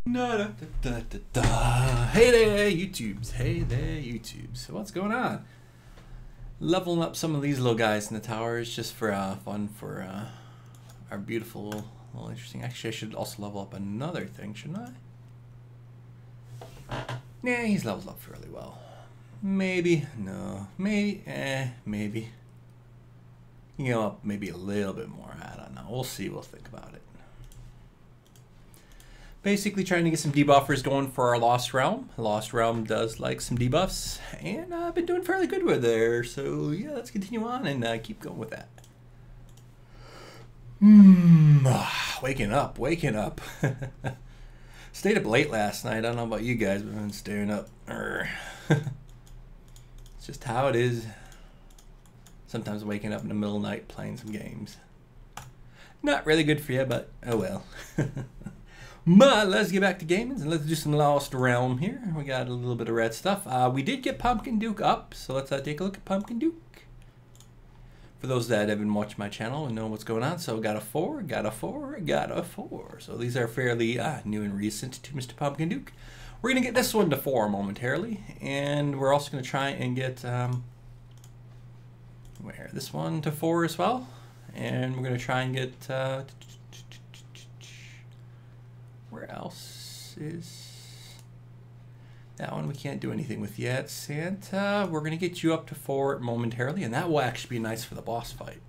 Hey there, YouTubes. Hey there, YouTubes. So what's going on? Leveling up some of these little guys in the towers just for fun for our beautiful, little interesting. Actually, I should also level up another thing, shouldn't I? Nah, he's leveled up fairly well. Maybe, no, maybe, maybe. You know, maybe a little bit more. I don't know. We'll see. We'll think about it. Basically trying to get some debuffers going for our Lost Realm. Lost Realm does like some debuffs, and I've been doing fairly good with there. So yeah, let's continue on and keep going with that. Waking up, waking up. Stayed up late last night. I don't know about you guys, but I've been staying up. It's just how it is. Sometimes waking up in the middle of the night playing some games. Not really good for you, but oh well. But let's get back to gaming and let's do some Lost Realm here. We got a little bit of red stuff. We did get Pumpkin Duke up, so let's take a look at Pumpkin Duke. For those that have been watching my channel and know what's going on, so got a 4, got a 4, got a 4. So these are fairly new and recent to Mr. Pumpkin Duke. We're going to get this one to 4 momentarily, and we're also going to try and get this one to 4 as well. And we're going to try and get... where else is that one? We can't do anything with yet. Santa, we're going to get you up to 4 momentarily, and that will actually be nice for the boss fight.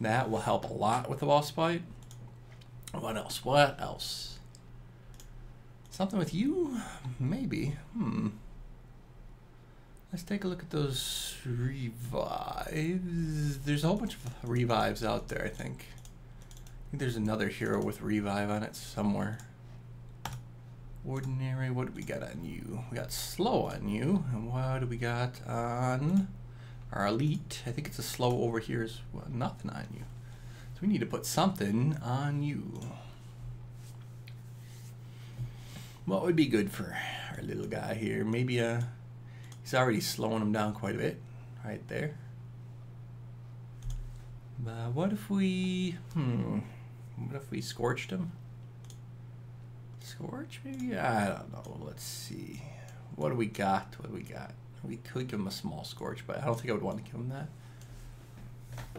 That will help a lot with the boss fight. What else? What else? Something with you? Maybe. Let's take a look at those revives. There's a whole bunch of revives out there, I think. There's another hero with revive on it somewhere. Ordinary, what do we got on you? We got slow on you. And what do we got on our elite? I think it's a slow over here as well. Nothing on you. So we need to put something on you. What would be good for our little guy here? Maybe he's already slowing him down quite a bit right there. But what if we what if we scorched him? Scorch, maybe? I don't know. Let's see. What do we got? What do we got? We could give him a small scorch, but I don't think I would want to give him that.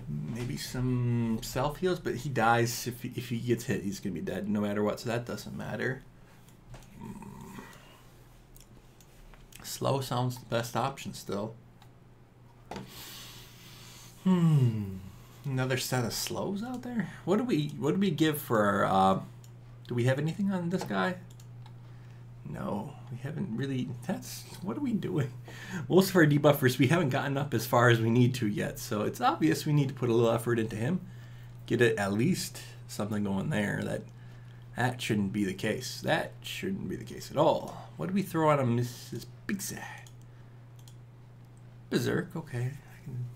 Maybe some self heals, but he dies if he gets hit. He's gonna be dead no matter what, so that doesn't matter. Slow sounds the best option still. Another set of slows out there. What do we give for our do we have anything on this guy? No, we haven't really. What are we doing? Most of our debuffers we haven't gotten up as far as we need to yet, so it's obvious we need to put a little effort into him. Get it at least something going there. That shouldn't be the case. That shouldn't be the case at all. What do we throw on him, Mrs. Bigsa? Berserk, okay. I can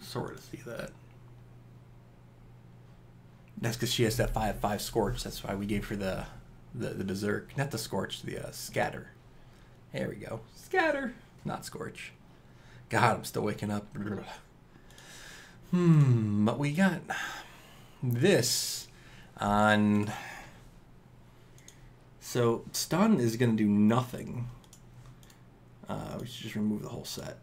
sort of see that. That's because she has that 5/5 scorch. That's why we gave her the berserk, not the scorch, the scatter. There we go. Scatter, not scorch. God, I'm still waking up. But we got this on. So stun is going to do nothing. We should just remove the whole set.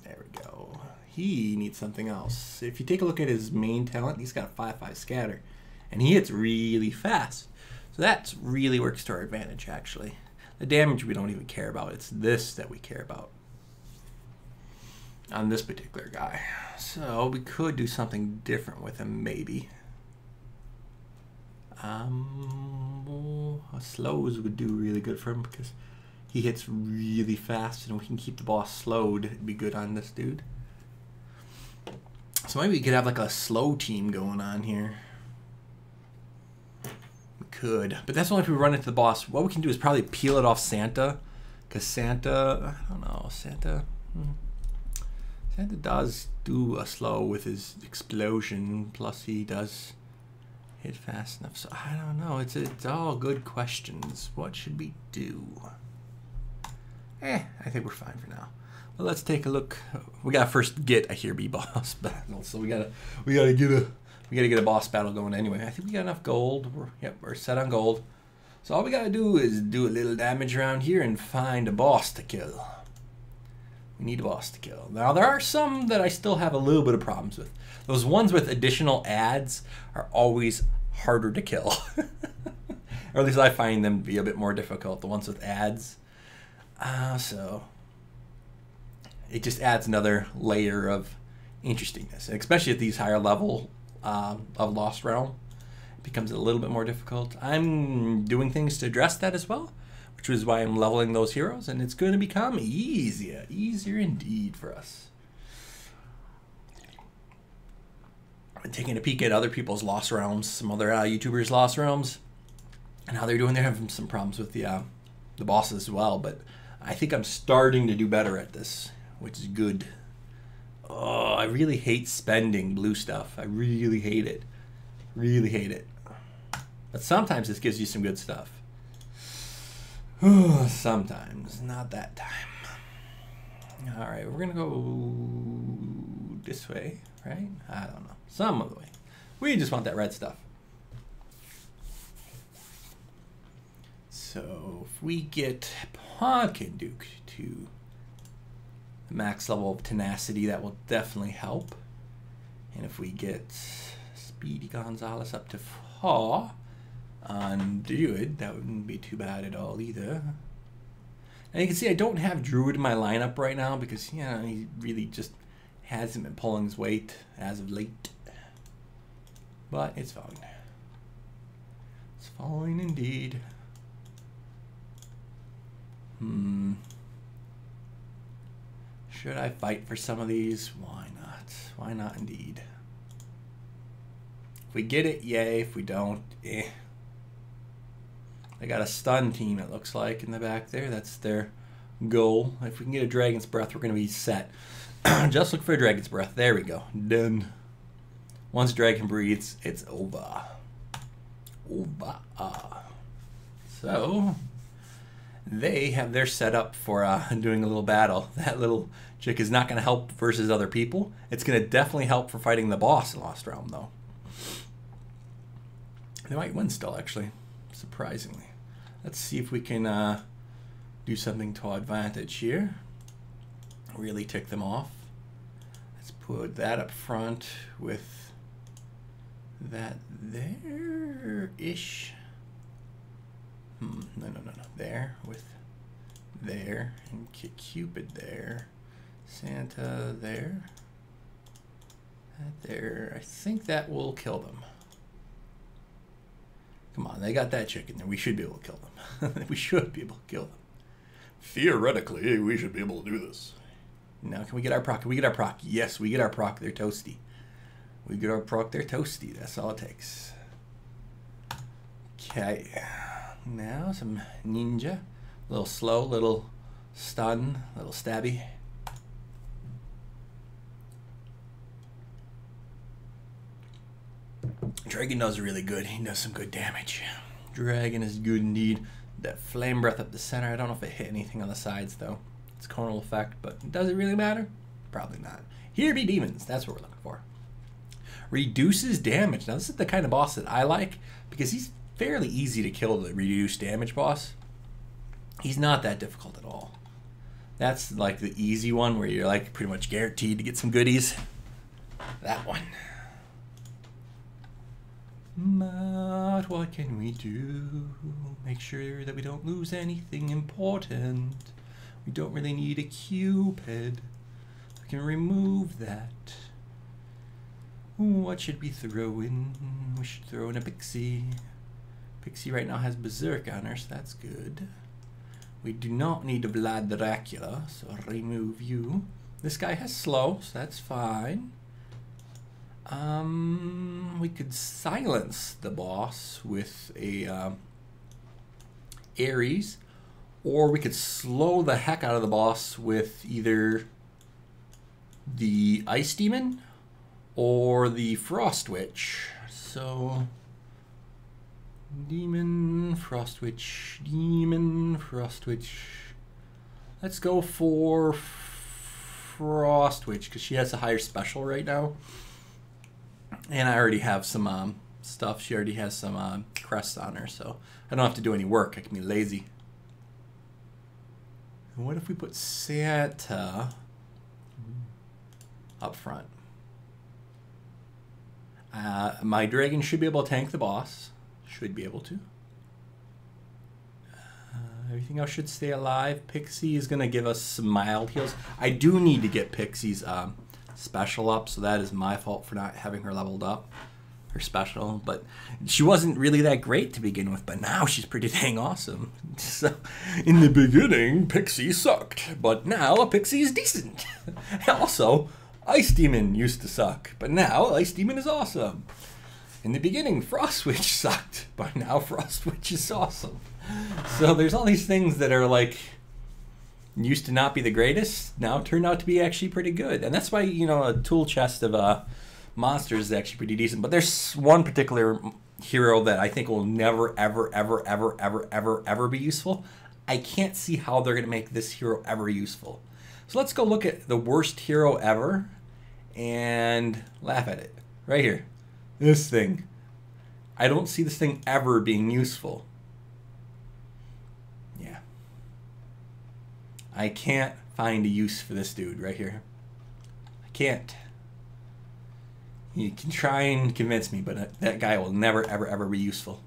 There we go. He needs something else. If you take a look at his main talent, he's got a 5/5 scatter, and he hits really fast. So that really works to our advantage, actually. The damage we don't even care about. It's this that we care about on this particular guy. So we could do something different with him, maybe. Slows would do really good for him because he hits really fast, and we can keep the boss slowed. It'd be good on this dude. So maybe we could have like a slow team going on here. We could, but that's only if we run into the boss. What we can do is probably peel it off Santa, because Santa, I don't know, Santa does do a slow with his explosion. Plus he does hit fast enough. So I don't know. It's all good questions. What should we do? I think we're fine for now. Well, let's take a look. We gotta first get a Here Be Boss battle, so we gotta We got to get a boss battle going anyway. I think we got enough gold. We're set on gold. So all we got to do is do a little damage around here and find a boss to kill. We need a boss to kill. Now, there are some that I still have a little bit of problems with. Those ones with additional adds are always harder to kill. Or at least I find them to be a bit more difficult, the ones with adds. So it just adds another layer of interestingness, especially at these higher level of Lost Realm. It becomes a little bit more difficult. I'm doing things to address that as well, which is why I'm leveling those heroes, and it's going to become easier indeed for us. I've been taking a peek at other people's Lost Realms, some other YouTubers' Lost Realms, and how they're doing. They're having some problems with the bosses as well, but I think I'm starting to do better at this, which is good. Oh, I really hate spending blue stuff. I really hate it. Really hate it. But sometimes this gives you some good stuff. Sometimes, not that time. All right, we're gonna go this way, right? I don't know, some of the way. We just want that red stuff. So if we get Duke to the max level of tenacity, that will definitely help. And if we get Speedy Gonzalez up to 4 on Druid, that wouldn't be too bad at all either. And you can see I don't have Druid in my lineup right now because, you know, he really just hasn't been pulling his weight as of late. But it's fine. It's fine indeed. Should I fight for some of these? Why not? Why not indeed? If we get it, yay. If we don't, eh. They got a stun team, it looks like, in the back there. That's their goal. If we can get a Dragon's Breath, we're going to be set. Just look for a Dragon's Breath. There we go. Done. Once Dragon breathes, it's over. Over. So they have their setup for doing a little battle. That little chick is not going to help versus other people. It's going to definitely help for fighting the boss in Lost Realm, though. They might win still, actually, surprisingly. Let's see if we can do something to our advantage here. Really tick them off. Let's put that up front with that there-ish. No. There with there, and Cupid there, Santa there, that there. I think that will kill them. Come on, they got that chicken there. We should be able to kill them. We should be able to kill them. Theoretically, we should be able to do this. Now, can we get our proc? Can we get our proc? Yes, we get our proc. They're toasty. We get our proc. They're toasty. That's all it takes. Okay. Now some ninja, a little slow, little stun, little stabby. Dragon does really good. He does some good damage. Dragon is good indeed. That flame breath up the center. I don't know if it hit anything on the sides though. It's conal effect, but does it really matter? Probably not. Here be demons. That's what we're looking for. Reduces damage. Now this is the kind of boss that I like because he's fairly easy to kill, the reduced damage boss. He's not that difficult at all. That's like the easy one where you're like pretty much guaranteed to get some goodies. That one. But what can we do? Make sure that we don't lose anything important. We don't really need a Cupid. We can remove that. What should we throw in? We should throw in a Pixie. Pixie right now has Berserk on her, so that's good. We do not need a Vlad Dracula, so I'll remove you. This guy has slow, so that's fine. We could silence the boss with a Ares, or we could slow the heck out of the boss with either the Ice Demon or the Frost Witch. So Demon, Frost Witch, Demon, Frost Witch. Let's go for Frost Witch because she has a higher special right now. And I already have some stuff. She already has some crests on her, so I don't have to do any work. I can be lazy. And what if we put Santa up front? My dragon should be able to tank the boss. Should be able to. Everything else should stay alive. Pixie is going to give us some mild heals. I do need to get Pixie's special up, so that is my fault for not having her leveled up. Her special, but she wasn't really that great to begin with, but now she's pretty dang awesome. So, in the beginning, Pixie sucked, but now Pixie is decent. Also, Ice Demon used to suck, but now Ice Demon is awesome. In the beginning, Frost Witch sucked, but now Frost Witch is awesome. So there's all these things that are like, used to not be the greatest, now turned out to be actually pretty good. And that's why, you know, a tool chest of monsters is actually pretty decent. But there's one particular hero that I think will never, ever, ever, ever, ever, ever, ever be useful. I can't see how they're going to make this hero ever useful. So let's go look at the worst hero ever and laugh at it. Right here. This thing. I don't see this thing ever being useful. Yeah. I can't find a use for this dude right here. I can't. You can try and convince me, but that guy will never, ever, ever be useful.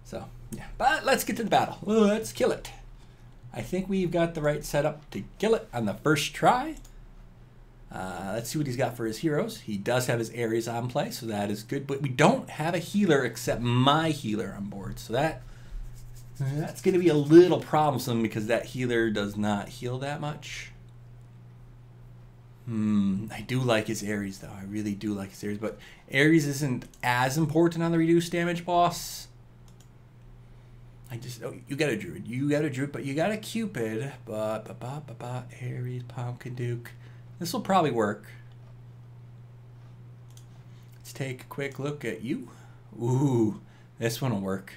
So, yeah. But let's get to the battle. Let's kill it. I think we've got the right setup to kill it on the first try. Let's see what he's got for his heroes. He does have his Ares on play, so that is good. But we don't have a healer except my healer on board. So that's going to be a little problemsome because that healer does not heal that much. I do like his Ares, though. I really do like his Ares. But Ares isn't as important on the reduced damage boss. You got a Druid. You got a Druid, but you got a Cupid. Ares, Pumpkin Duke. This will probably work. Let's take a quick look at you. Ooh, this one will work.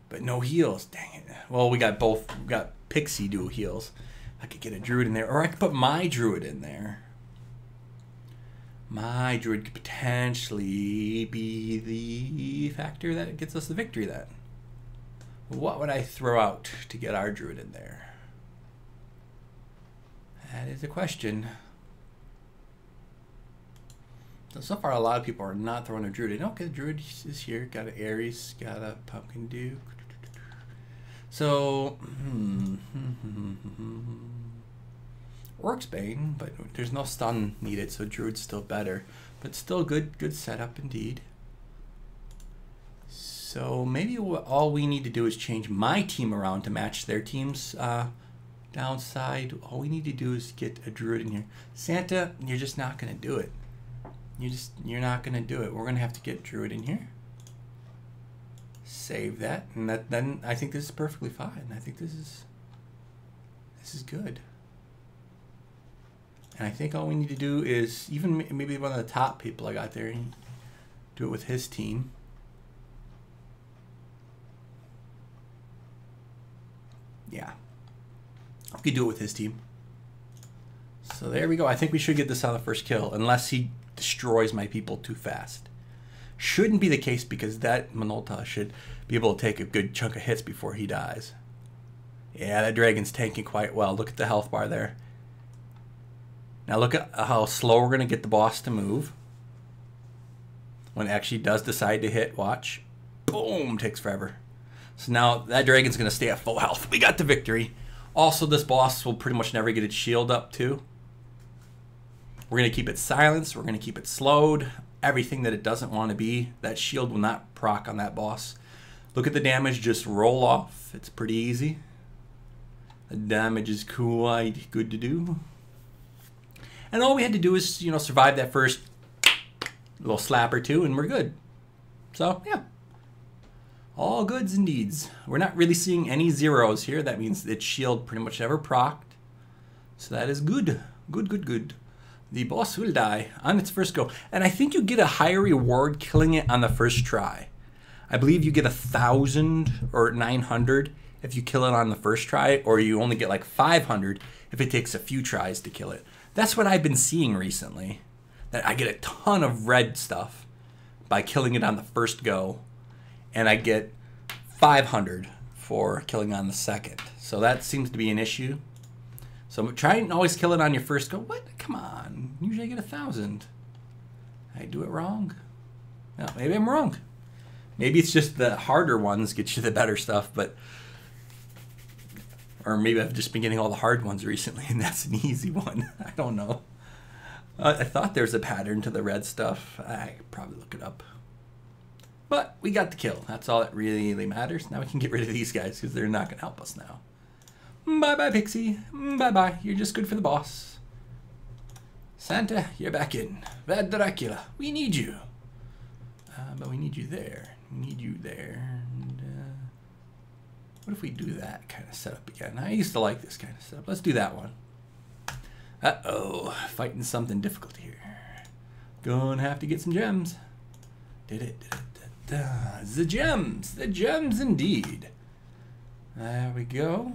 But no heals. Dang it. Well, we got both. We got Pixie dual heals. I could get a Druid in there, or I could put my Druid in there. My Druid could potentially be the factor that gets us the victory then. What would I throw out to get our Druid in there? That is a question. So far, a lot of people are not throwing a Druid in. Okay, Druid is here. Got an Ares, got a Pumpkin Duke. So, works Bane, but there's no stun needed, so Druid's still better. But still good setup indeed. So maybe all we need to do is change my team around to match their team's downside. All we need to do is get a Druid in here. Santa, you're just not going to do it. You're not going to do it. We're going to have to get Druid in here. Save that, and then I think this is perfectly fine. I think this is good. And I think all we need to do is even maybe one of the top people I got there, do it with his team. Yeah, we could do it with his team. So there we go. I think we should get this on the first kill, unless he destroys my people too fast. Shouldn't be the case because that Minolta should be able to take a good chunk of hits before he dies. Yeah, that dragon's tanking quite well. Look at the health bar there. Now look at how slow we're going to get the boss to move. When it actually does decide to hit, watch. Boom, takes forever. So now that dragon's going to stay at full health. We got the victory. Also, this boss will pretty much never get its shield up too. We're going to keep it silenced. We're going to keep it slowed. Everything that it doesn't want to be. That shield will not proc on that boss. Look at the damage just roll off. It's pretty easy. The damage is quite good to do. And all we had to do is, you know, survive that first little slap or two, and we're good. So, yeah. All goods and deeds. We're not really seeing any zeros here. That means its shield pretty much never procced. So that is good. Good. The boss will die on its first go. And I think you get a higher reward killing it on the first try. I believe you get 1,000 or 900 if you kill it on the first try, or you only get like 500 if it takes a few tries to kill it. That's what I've been seeing recently. I get a ton of red stuff by killing it on the first go, and I get 500 for killing on the second. So that seems to be an issue. So try and always kill it on your first go. What? Come on. Usually I get 1,000. I do it wrong. No, maybe I'm wrong. Maybe it's just the harder ones get you the better stuff, but... Or maybe I've just been getting all the hard ones recently, and that's an easy one. I don't know. I thought there was a pattern to the red stuff. I could probably look it up. But we got the kill. That's all that really matters. Now we can get rid of these guys because they're not going to help us now. Bye-bye, Pixie. Bye-bye. You're just good for the boss. Santa, you're back in. Bad Dracula, we need you. But we need you there. We need you there. And, what if we do that kind of setup again? I used to like this kind of setup. Let's do that one. Uh-oh. Fighting something difficult here. Gonna have to get some gems. The gems. The gems indeed. There we go.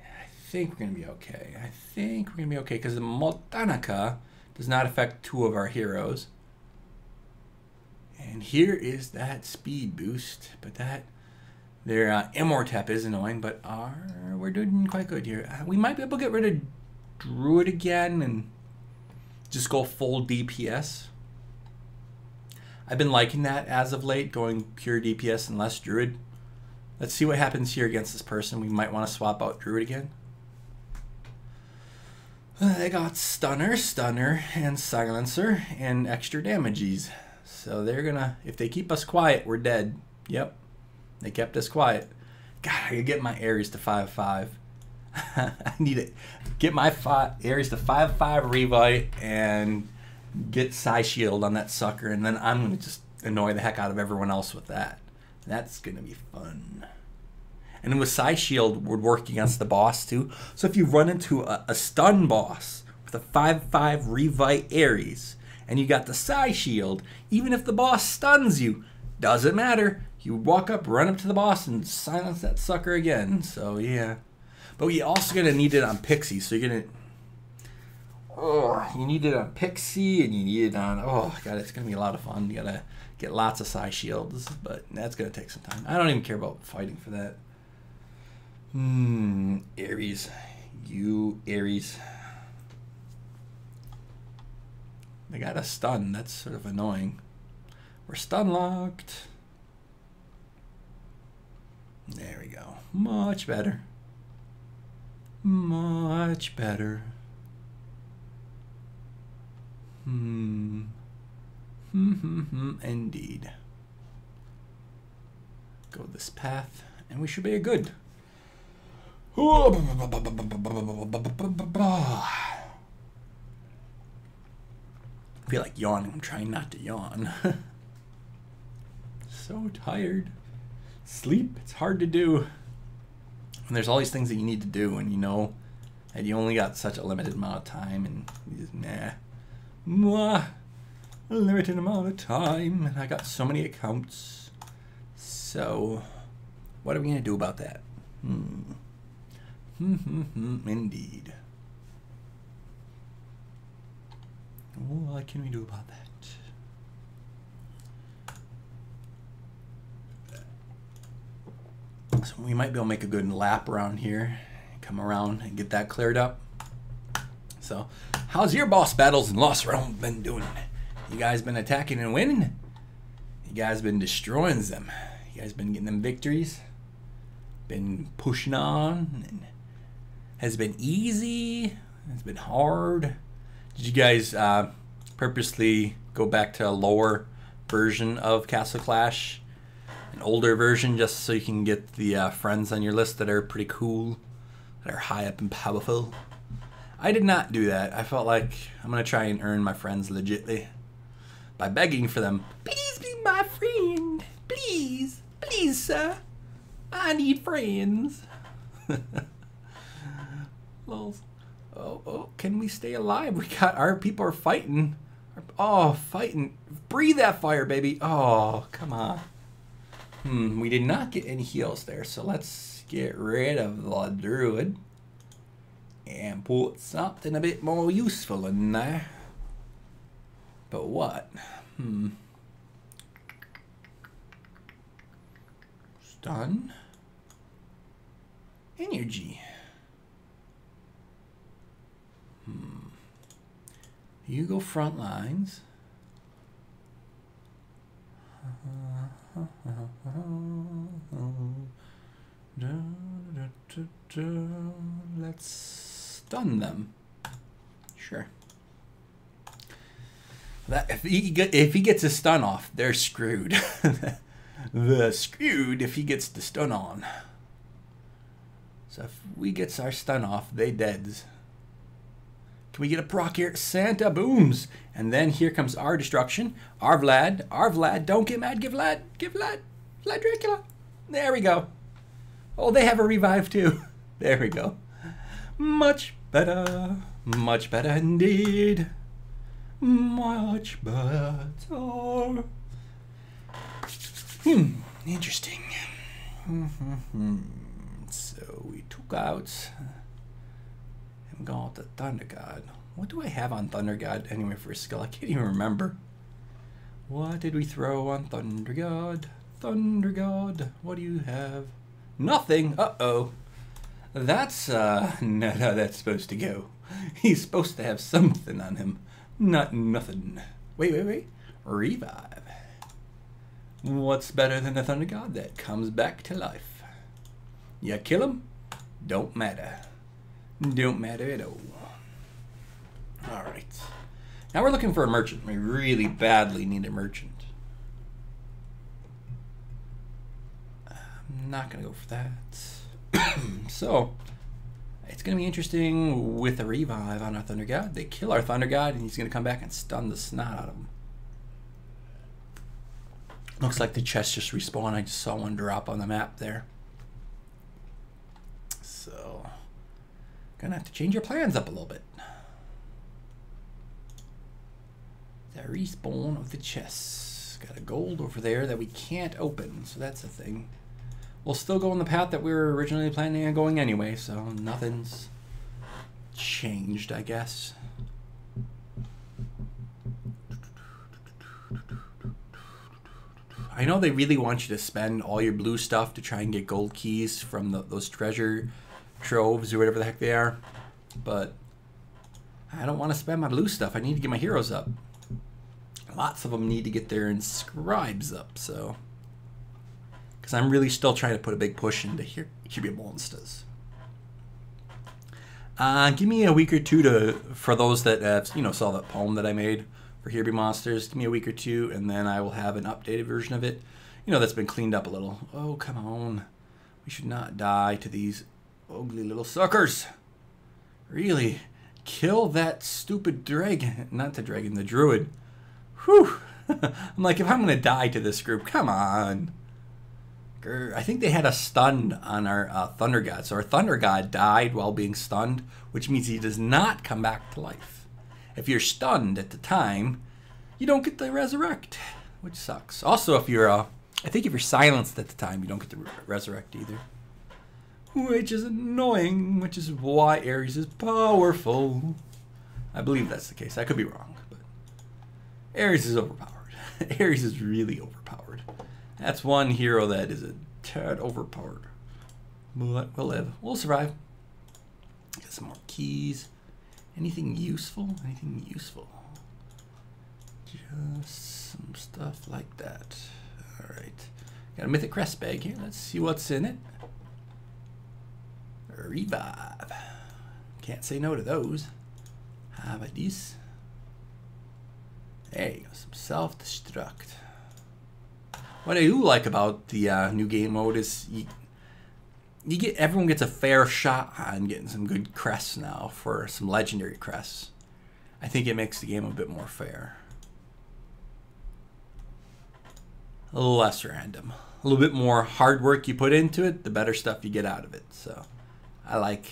I think we're going to be okay. I think we're going to be okay because the Moltanica does not affect 2 of our heroes. And here is that speed boost, but that their Immortep is annoying, but we're doing quite good here. We might be able to get rid of Druid again and just go full DPS. I've been liking that as of late, going pure DPS and less Druid. Let's see what happens here against this person. We might want to swap out Druid again. They got Stunner, and Silencer, and extra damages. So they're gonna, if they keep us quiet, we're dead. Yep, they kept us quiet. God, I gotta get my Ares to 5-5. I need to get my Ares to 5-5 Revite and get Psy Shield on that sucker, and then I'm gonna just annoy the heck out of everyone else with that. That's gonna be fun. And with Psy Shield, would work against the boss too. So if you run into a stun boss with a 5-5 Revite Ares, and you got the Psy Shield, even if the boss stuns you, doesn't matter. You walk up, run up to the boss, and silence that sucker again. So yeah. But you're also gonna need it on Pixie. So you're gonna, you need it on Pixie, and you need it on, oh god, it's gonna be a lot of fun. You gotta get lots of Psy Shields, but that's gonna take some time. I don't even care about fighting for that. Ares. You, Ares. They got a stun. That's sort of annoying. We're stun locked. There we go. Much better. Much better. Indeed. Go this path, and we should be good. I feel like yawning. I'm trying not to yawn. So tired. Sleep, it's hard to do. And there's all these things that you need to do, and you know that you only got such a limited amount of time, and you just, a limited amount of time, and I got so many accounts. So, what are we gonna do about that? Indeed. What can we do about that? So we might be able to make a good lap around here, come around and get that cleared up. So, how's your boss battles in Lost Realm been doing? You guys been attacking and winning? You guys been destroying them? You guys been getting them victories? Been pushing on? And has it been easy? Has it been hard? Did you guys purposely go back to a lower version of Castle Clash? An older version, just so you can get the friends on your list that are pretty cool, that are high up and powerful? I did not do that. I felt like I'm going to try and earn my friends legitly by begging for them. Please be my friend. Please. Please, sir. I need friends. Lols. Oh, can we stay alive? We got, our people are fighting. Oh, fighting. Breathe that fire, baby. Oh, come on. We did not get any heals there, so let's get rid of the Druid. and put something a bit more useful in there. But what? Stun. Energy. You go front lines. Let's stun them. Sure. That if he gets a stun off, they're screwed. They're screwed if he gets the stun on. So if we gets our stun off, they deads. Can we get a proc here? Santa booms. And then here comes our destruction. Our Vlad, don't get mad. Give Vlad, Vlad Dracula. There we go. Oh, they have a revive too. There we go. Much better indeed. Much better. Interesting. So we took out and got the Thunder God. What do I have on Thunder God anyway for a skill? I can't even remember. What did we throw on Thunder God? Thunder God, what do you have? Nothing. Uh-oh. That's not how that's supposed to go. He's supposed to have something on him. Not nothing. Wait. Revive. What's better than a Thunder God that comes back to life? You kill him? Don't matter. Don't matter at all. Alright. Now we're looking for a merchant. We really badly need a merchant. I'm not going to go for that. So, it's going to be interesting with a revive on our Thunder God. They kill our Thunder God and he's going to come back and stun the snot out of him. Looks like the chest just respawned. I just saw one drop on the map there. So, gonna have to change your plans up a little bit. The respawn of the chests. Got a gold over there that we can't open, so that's a thing. We'll still go on the path that we were originally planning on going anyway, so nothing's changed, I guess. I know they really want you to spend all your blue stuff to try and get gold keys from those treasure troves or whatever the heck they are, but I don't want to spend my blue stuff. I need to get my heroes up. Lots of them need to get their inscribes up, so because I'm really still trying to put a big push into HBM monsters. Give me a week or two for those that saw that poem that I made for HBM monsters. Give me a week or two, and then I will have an updated version of it. That's been cleaned up a little. Oh, come on. We should not die to these ugly little suckers. Really. Kill that stupid dragon. Not the dragon, the druid. Whew. I'm like, if I'm going to die to this group, come on. I think they had a stun on our Thunder God. So our Thunder God died while being stunned, which means he does not come back to life. If you're stunned at the time, you don't get to resurrect, which sucks. Also, if you're, I think if you're silenced at the time, you don't get to resurrect either. Which is annoying, which is why Ares is powerful. I believe that's the case. I could be wrong, but Ares is overpowered. Ares is really overpowered. That's one hero that is a tad overpowered. But we'll live. We'll survive. Get some more keys. Anything useful? Anything useful? Just some stuff like that. Alright. Got a mythic crest bag here. Let's see what's in it. Revive. Can't say no to those. How about this? There you go. Some self-destruct. What I do like about the new game mode is everyone gets a fair shot on getting some good crests now for some legendary crests. I think it makes the game a bit more fair. A little less random. A little bit more hard work you put into it, the better stuff you get out of it. So I like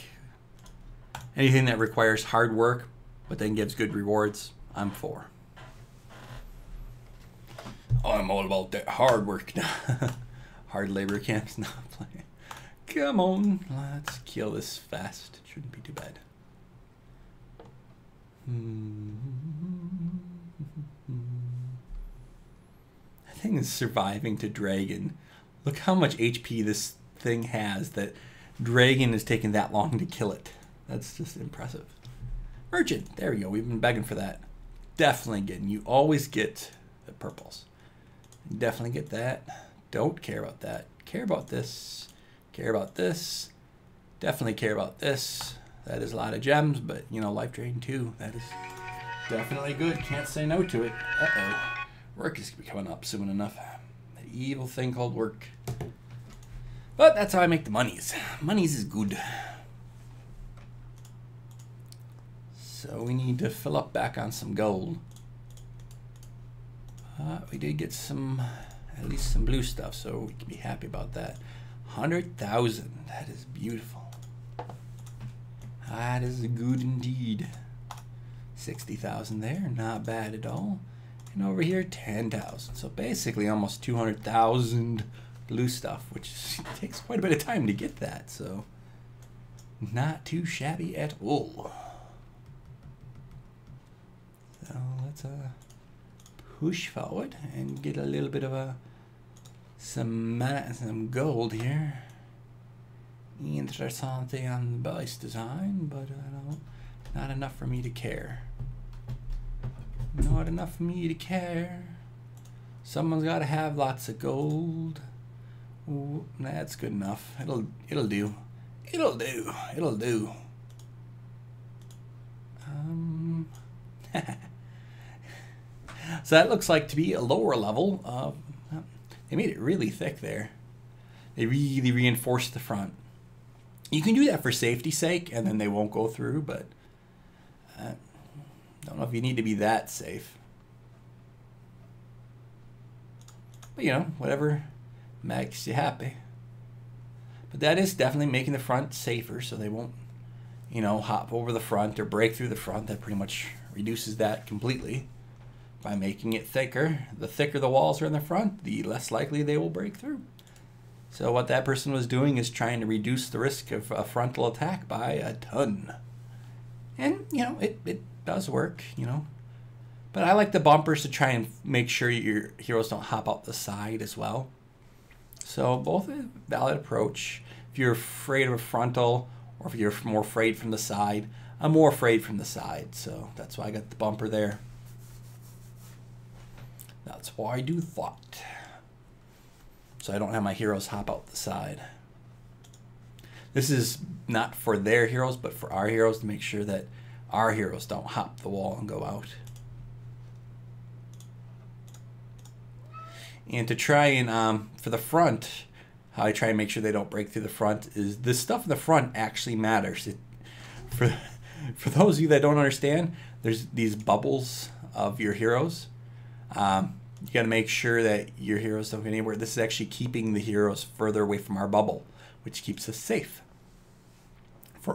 anything that requires hard work but then gives good rewards. I'm for. I'm all about that hard work now. Hard labor camps not playing. Come on, let's kill this fast. It shouldn't be too bad. That thing is surviving to Dragon. Look how much HP this thing has that Dragon is taking that long to kill it. That's just impressive. Merchant, there we go. We've been begging for that. Definitely getting. You always get the purples. Definitely get that. Don't care about that. Care about this. Care about this. Definitely care about this. That is a lot of gems, but you know, life drain too. That is definitely good. Can't say no to it. Uh-oh. Work is coming up soon enough. That evil thing called work. But that's how I make the monies. Monies is good. So we need to fill up back on some gold. We did get some, at least some blue stuff, so we can be happy about that. 100,000. That is beautiful. That is good indeed. 60,000 there, not bad at all. And over here, 10,000. So basically almost 200,000 blue stuff, which takes quite a bit of time to get that. So not too shabby at all. So let's push forward and get a little bit of some gold here. Interessante on the base design, but not enough for me to care. Not enough for me to care. Someone's got to have lots of gold. Ooh, that's good enough. It'll do. It'll do. It'll do. So that looks like to be a lower level. They made it really thick there. They really reinforced the front. You can do that for safety's sake, and then they won't go through, but don't know if you need to be that safe. But, you know, whatever makes you happy. But that is definitely making the front safer, so they won't, you know, hop over the front or break through the front. That pretty much reduces that completely by making it thicker. The thicker the walls are in the front, the less likely they will break through. So what that person was doing is trying to reduce the risk of a frontal attack by a ton. And, you know, it does work, you know. But I like the bumpers to try and make sure your heroes don't hop out the side as well. So both a valid approach. If you're afraid of a frontal, or if you're more afraid from the side, I'm more afraid from the side. So that's why I got the bumper there. That's why I do that. So I don't have my heroes hop out the side. This is not for their heroes, but for our heroes, to make sure that our heroes don't hop the wall and go out. And to try and, for the front, how I try and make sure they don't break through the front is this stuff in the front actually matters. For those of you that don't understand, there's these bubbles of your heroes. You got to make sure that your heroes don't get anywhere. This is actually keeping the heroes further away from our bubble, which keeps us safe.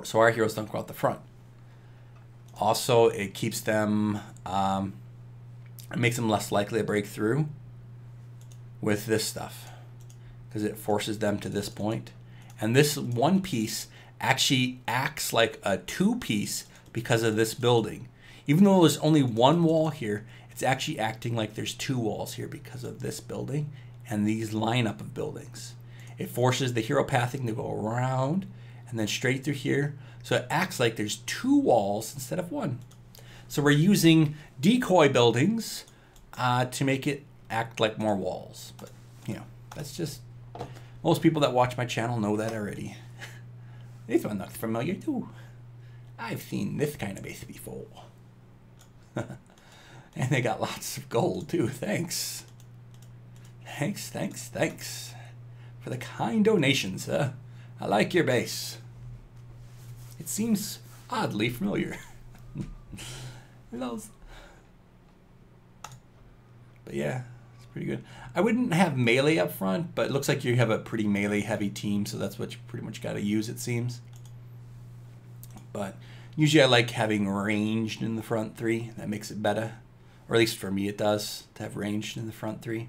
So our heroes don't go out the front. Also, it keeps them, it makes them less likely to break through with this stuff, because it forces them to this point. And this one piece actually acts like a two piece because of this building. Even though there's only one wall here, it's actually acting like there's two walls here because of this building and these lineup of buildings. It forces the hero pathing to go around and then straight through here. So it acts like there's two walls instead of one. So we're using decoy buildings to make it act like more walls. But, you know, that's just, most people that watch my channel know that already. This one looks familiar too. I've seen this kind of base before. And they got lots of gold too. Thanks. Thanks for the kind donations. I like your base. It seems oddly familiar. But yeah, it's pretty good. I wouldn't have melee up front, but it looks like you have a pretty melee heavy team, so that's what you pretty much got to use, it seems. But usually I like having ranged in the front three. That makes it better. Or at least for me it does, to have ranged in the front three.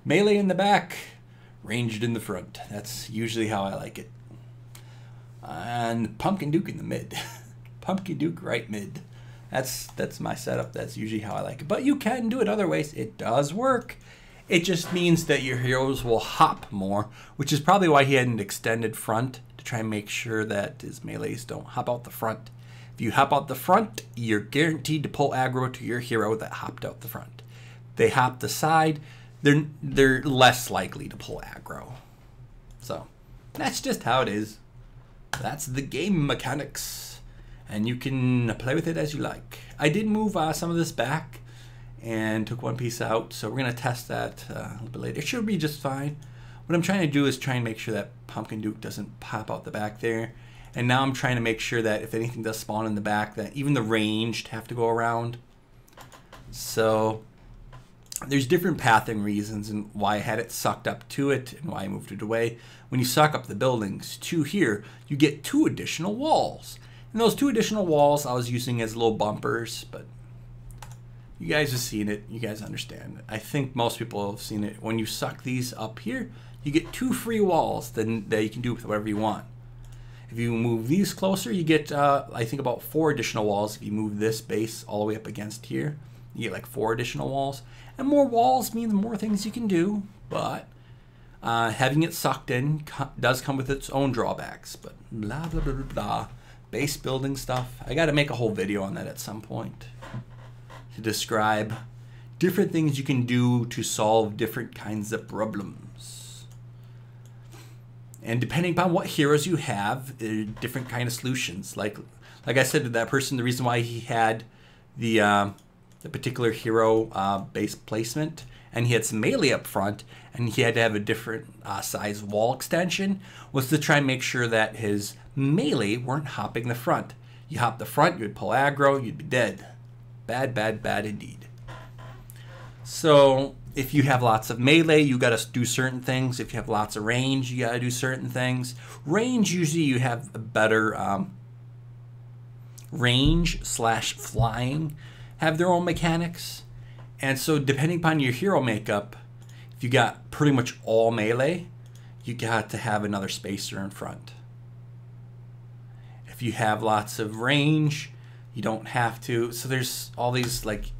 Melee in the back, ranged in the front. That's usually how I like it. And Pumpkin Duke in the mid. Pumpkin Duke right mid. That's my setup. That's usually how I like it. But you can do it other ways. It does work. It just means that your heroes will hop more, which is probably why he had an extended front to try and make sure that his melees don't hop out the front. If you hop out the front, you're guaranteed to pull aggro to your hero that hopped out the front. They hop the side, they're less likely to pull aggro. So that's just how it is. That's the game mechanics, and you can play with it as you like. I did move some of this back and took one piece out, so we're gonna test that a little bit later. It should be just fine. What I'm trying to do is try and make sure that Pumpkin Duke doesn't pop out the back there. And now I'm trying to make sure that if anything does spawn in the back, that even the ranged have to go around. So there's different pathing reasons and why I had it sucked up to it and why I moved it away. When you suck up the buildings to here, you get 2 additional walls. And those 2 additional walls I was using as little bumpers, but you guys have seen it. You guys understand it. I think most people have seen it. When you suck these up here, you get 2 free walls that you can do with whatever you want. If you move these closer, you get, I think, about 4 additional walls. If you move this base all the way up against here, you get like 4 additional walls. And more walls means more things you can do, but having it sucked in does come with its own drawbacks. But blah, blah, blah, blah, blah. Base building stuff. I got to make a whole video on that at some point to describe different things you can do to solve different kinds of problems. And depending upon what heroes you have, there are different kind of solutions. Like I said to that person, the reason why he had the particular hero base placement, and he had some melee up front, and he had to have a different size wall extension, was to try and make sure that his melee weren't hopping the front. You hop the front, you'd pull aggro, you'd be dead. Bad, bad, bad indeed. So if you have lots of melee, you got to do certain things. If you have lots of range, you got to do certain things. Range, usually you have a better range / flying have their own mechanics. And so depending upon your hero makeup, if you got pretty much all melee, you got to have another spacer in front. If you have lots of range, you don't have to. So there's all these like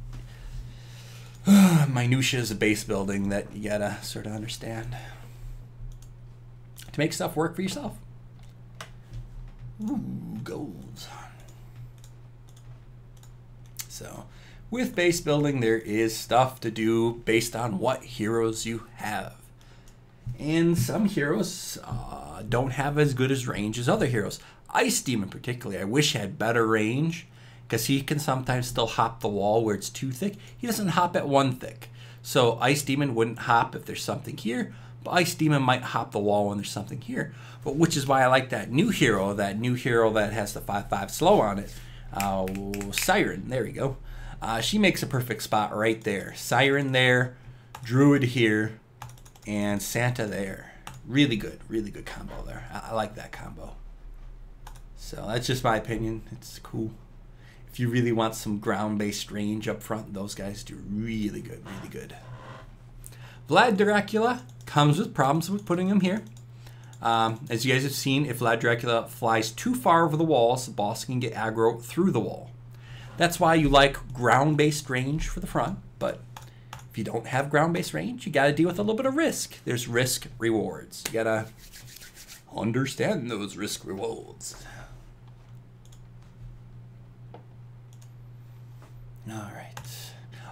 minutiae of base building that you gotta sort of understand to make stuff work for yourself. Ooh, goals. So with base building, there is stuff to do based on what heroes you have. And some heroes don't have as good as range as other heroes. Ice Demon particularly, I wish had better range, because he can sometimes still hop the wall where it's too thick. He doesn't hop at 1 thick. So Ice Demon wouldn't hop if there's something here, but Ice Demon might hop the wall when there's something here. But which is why I like that new hero that has the 5/5 slow on it. Siren, there we go. She makes a perfect spot right there. Siren there, Druid here, and Santa there. Really good combo there. I like that combo. So that's just my opinion. It's cool. If you really want some ground-based range up front, those guys do really good, really good. Vlad Dracula comes with problems with putting him here. As you guys have seen, if Vlad Dracula flies too far over the walls, the boss can get aggro through the wall. That's why you like ground-based range for the front, but if you don't have ground-based range, you got to deal with a little bit of risk. There's risk rewards. You got to understand those risk rewards. All right.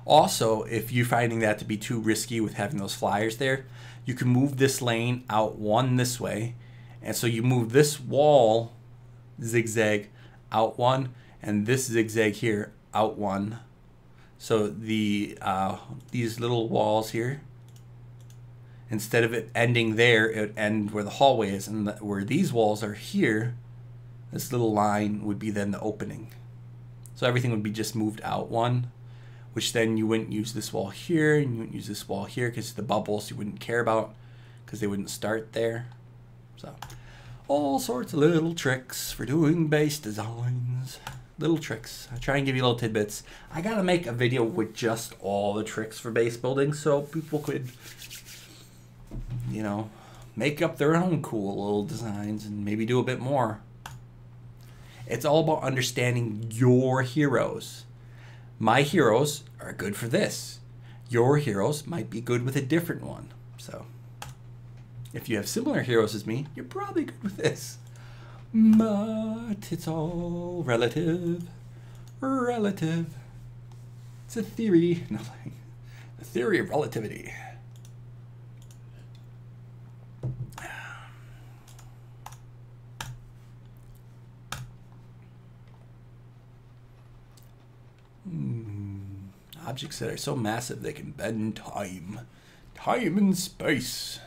Also, if you're finding that to be too risky with having those flyers there, you can move this lane out 1 this way. And so you move this wall zigzag out 1 and this zigzag here out 1. So these little walls here, instead of it ending there, it would end where the hallway is, and where these walls are here, this little line would be then the opening. So everything would be just moved out 1, which then you wouldn't use this wall here, and you wouldn't use this wall here because the bubbles you wouldn't care about because they wouldn't start there. So all sorts of little tricks for doing base designs. Little tricks. I try and give you little tidbits. I gotta make a video with just all the tricks for base building so people could, you know, make up their own cool little designs and maybe do a bit more. It's all about understanding your heroes. My heroes are good for this. Your heroes might be good with a different one. So if you have similar heroes as me, you're probably good with this. But it's all relative. Relative. It's a theory. Nothing. The theory of relativity. Objects that are so massive they can bend time. Time and space.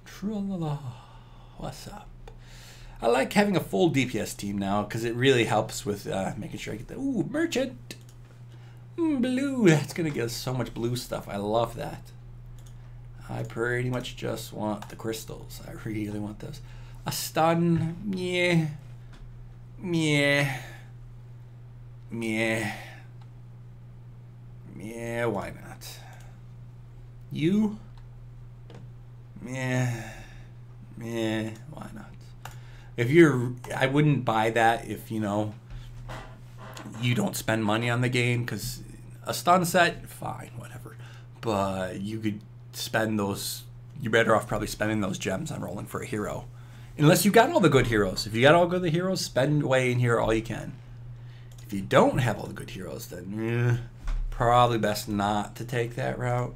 Tra-la-la. What's up? I like having a full DPS team now because it really helps with making sure I get the... Ooh, merchant! Blue. That's going to get us so much blue stuff. I love that. I pretty much just want the crystals. I really want those. A stun. Meh. Meh. Meh. Yeah, why not? You? Yeah, why not? If you're, I wouldn't buy that if, you know, you don't spend money on the game, because a stun set, fine, whatever. But you could spend those, you're better off probably spending those gems on rolling for a hero. Unless you got all the good heroes. If you got all the good heroes, spend away in here all you can. If you don't have all the good heroes, then probably best not to take that route.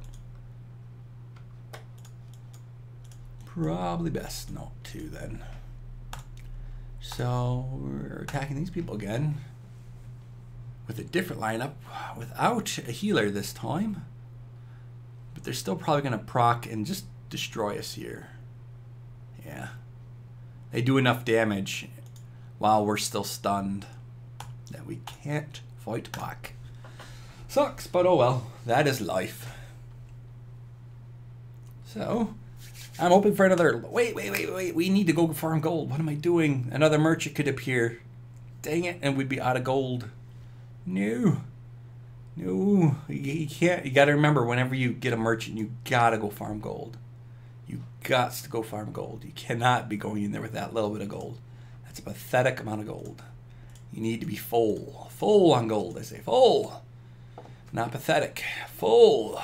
Probably best not to then. So we're attacking these people again with a different lineup without a healer this time. But they're still probably going to proc and just destroy us here. Yeah. They do enough damage while we're still stunned that we can't fight back. Sucks, but oh well. That is life. So, I'm hoping for another... Wait. We need to go farm gold. What am I doing? Another merchant could appear. Dang it, and we'd be out of gold. No. No. You can't... You gotta remember, whenever you get a merchant, you gotta go farm gold. You got to go farm gold. You cannot be going in there with that little bit of gold. That's a pathetic amount of gold. You need to be full. Full on gold, I say. Full. Not pathetic. Full.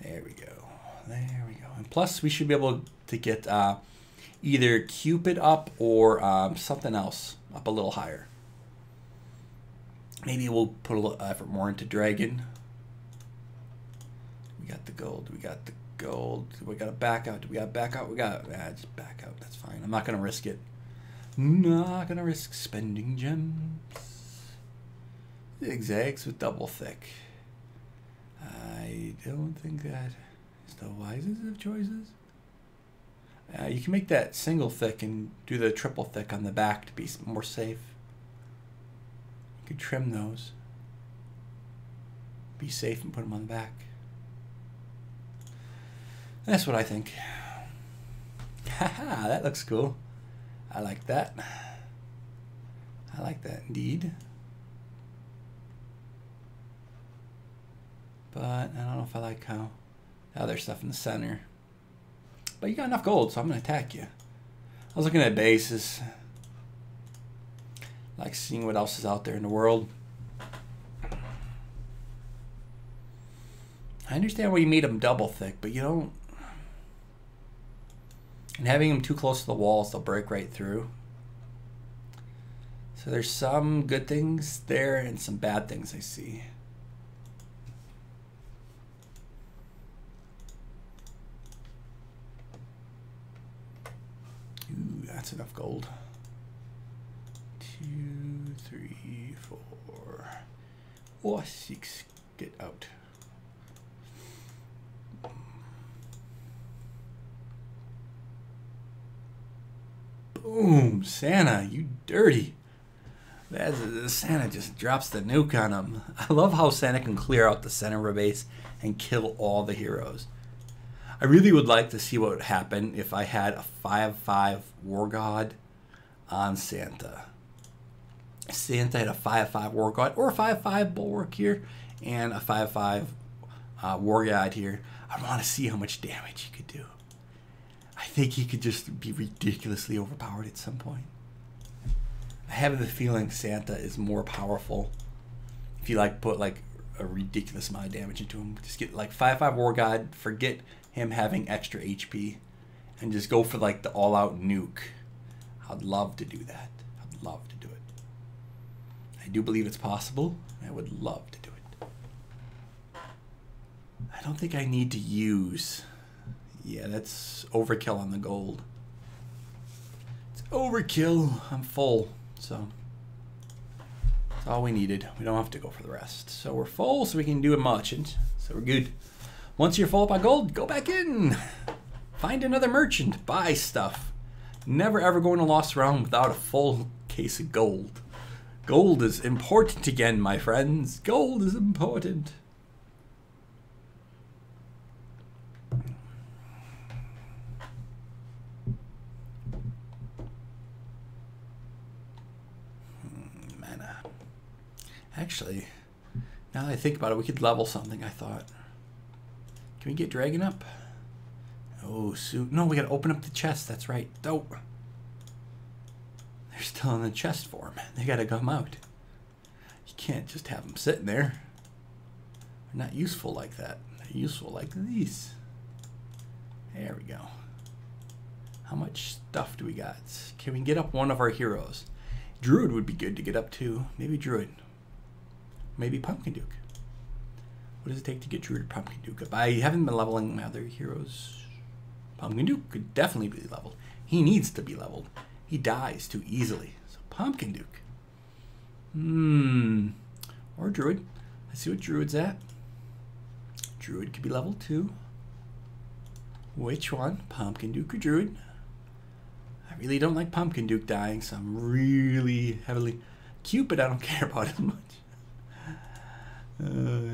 There we go. There we go. And plus, we should be able to get either Cupid up or something else up a little higher. Maybe we'll put a little effort more into Dragon. We got the gold. We got the gold. We got to back out. Do we got to back out? We got just back out. That's fine. I'm not going to risk it. Not going to risk spending gems. Zigzags with double thick. I don't think that is the wisest of choices. You can make that single thick and do the triple thick on the back to be more safe. You could trim those. Be safe and put them on the back. That's what I think. Haha, that looks cool. I like that. I like that indeed. But I don't know if I like how the other stuff in the center. But you got enough gold, so I'm going to attack you. I was looking at bases. Like seeing what else is out there in the world. I understand why you made them double thick, but you don't. And having them too close to the walls, they'll break right through. So there's some good things there and some bad things I see. Ooh, that's enough gold. 2, 3, 4, or 6. Get out. Boom, Santa, you dirty. Santa just drops the nuke on him. I love how Santa can clear out the center of a base and kill all the heroes. I really would like to see what would happen if I had a 5/5 War God on Santa. Santa had a 5/5 War God or a 5/5 Bulwark here and a 5/5 War God here. I want to see how much damage he could do. I think he could just be ridiculously overpowered at some point. I have the feeling Santa is more powerful if you like put like a ridiculous amount of damage into him. Just get like 5/5 War God, forget him having extra HP, and just go for like the all-out nuke. I'd love to do that. I'd love to do it. I do believe it's possible. I would love to do it. I don't think I need to use... Yeah, that's overkill on the gold. It's overkill. I'm full, so that's all we needed. We don't have to go for the rest. So we're full, so we can do a merchant. So we're good. Once you're full up on gold, go back in. Find another merchant. Buy stuff. Never ever go in a lost round without a full case of gold. Gold is important again, my friends. Gold is important. Mana. Actually, now that I think about it, we could level something, I thought. Can we get Dragon up? Oh, no, we gotta open up the chest. That's right. Oh. They're still in the chest form. They gotta come out. You can't just have them sitting there. They're not useful like that. They're useful like these. There we go. How much stuff do we got? Can we get up one of our heroes? Druid would be good to get up to. Maybe Druid. Maybe Pumpkin Duke. What does it take to get Druid or Pumpkin Duke up? I haven't been leveling my other heroes. Pumpkin Duke could definitely be leveled. He needs to be leveled. He dies too easily. So Pumpkin Duke. Or Druid. Let's see what Druid's at. Druid could be level 2. Which one? Pumpkin Duke or Druid? I really don't like Pumpkin Duke dying, so I'm really heavily... Cupid I don't care about as much.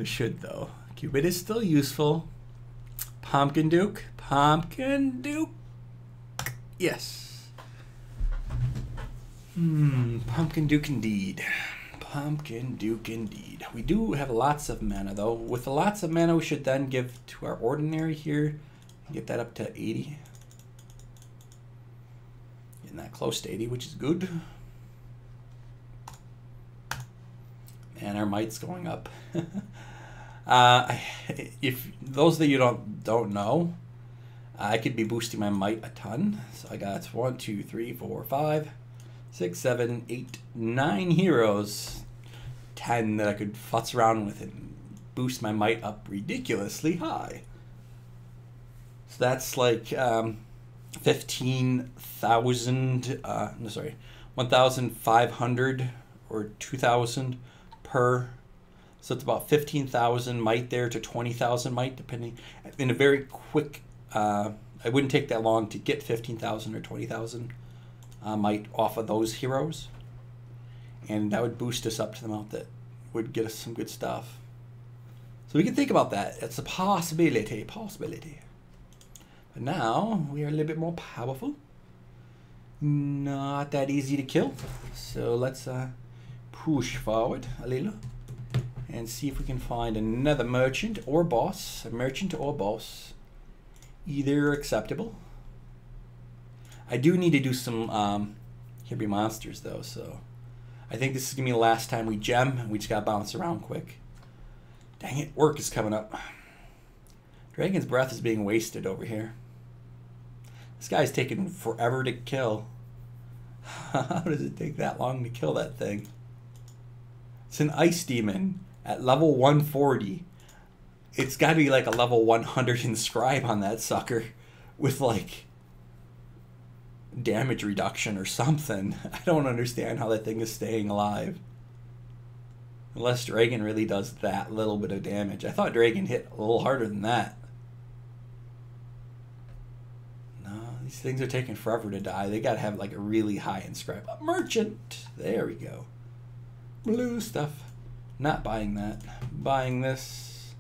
Should though. Cupid is still useful. Pumpkin Duke. Pumpkin Duke. Yes. Pumpkin Duke indeed. Pumpkin Duke indeed. We do have lots of mana though. With the lots of mana we should then give to our ordinary here. Get that up to 80. Getting that close to 80, which is good. And our might's going up. If those that you don't know, I could be boosting my might a ton. So I got 1, 2, 3, 4, 5, 6, 7, 8, 9 heroes. 10 that I could futz around with and boost my might up ridiculously high. So that's like 15,000. No, sorry, 1,500 or 2,000 per. So it's about 15,000 might there to 20,000 might, depending. In a very quick, I wouldn't take that long to get 15,000 or 20,000 might off of those heroes, and that would boost us up to the amount that would get us some good stuff. So we can think about that. It's a possibility. But now we are a little bit more powerful. Not that easy to kill. So let's push forward a little and see if we can find another merchant or boss. A merchant or boss. Either acceptable. I do need to do some Here Be Monsters though, so I think this is gonna be the last time we gem. We just gotta bounce around quick. Dang it, work is coming up. Dragon's Breath is being wasted over here. This guy's taking forever to kill. How does it take that long to kill that thing? It's an ice demon at level 140. It's got to be like a level 100 Inscribe on that sucker with like damage reduction or something. I don't understand how that thing is staying alive. Unless Dragon really does that little bit of damage. I thought Dragon hit a little harder than that. No, these things are taking forever to die. They got to have like a really high Inscribe. A merchant! There we go. Blue stuff. Not buying that. Buying this.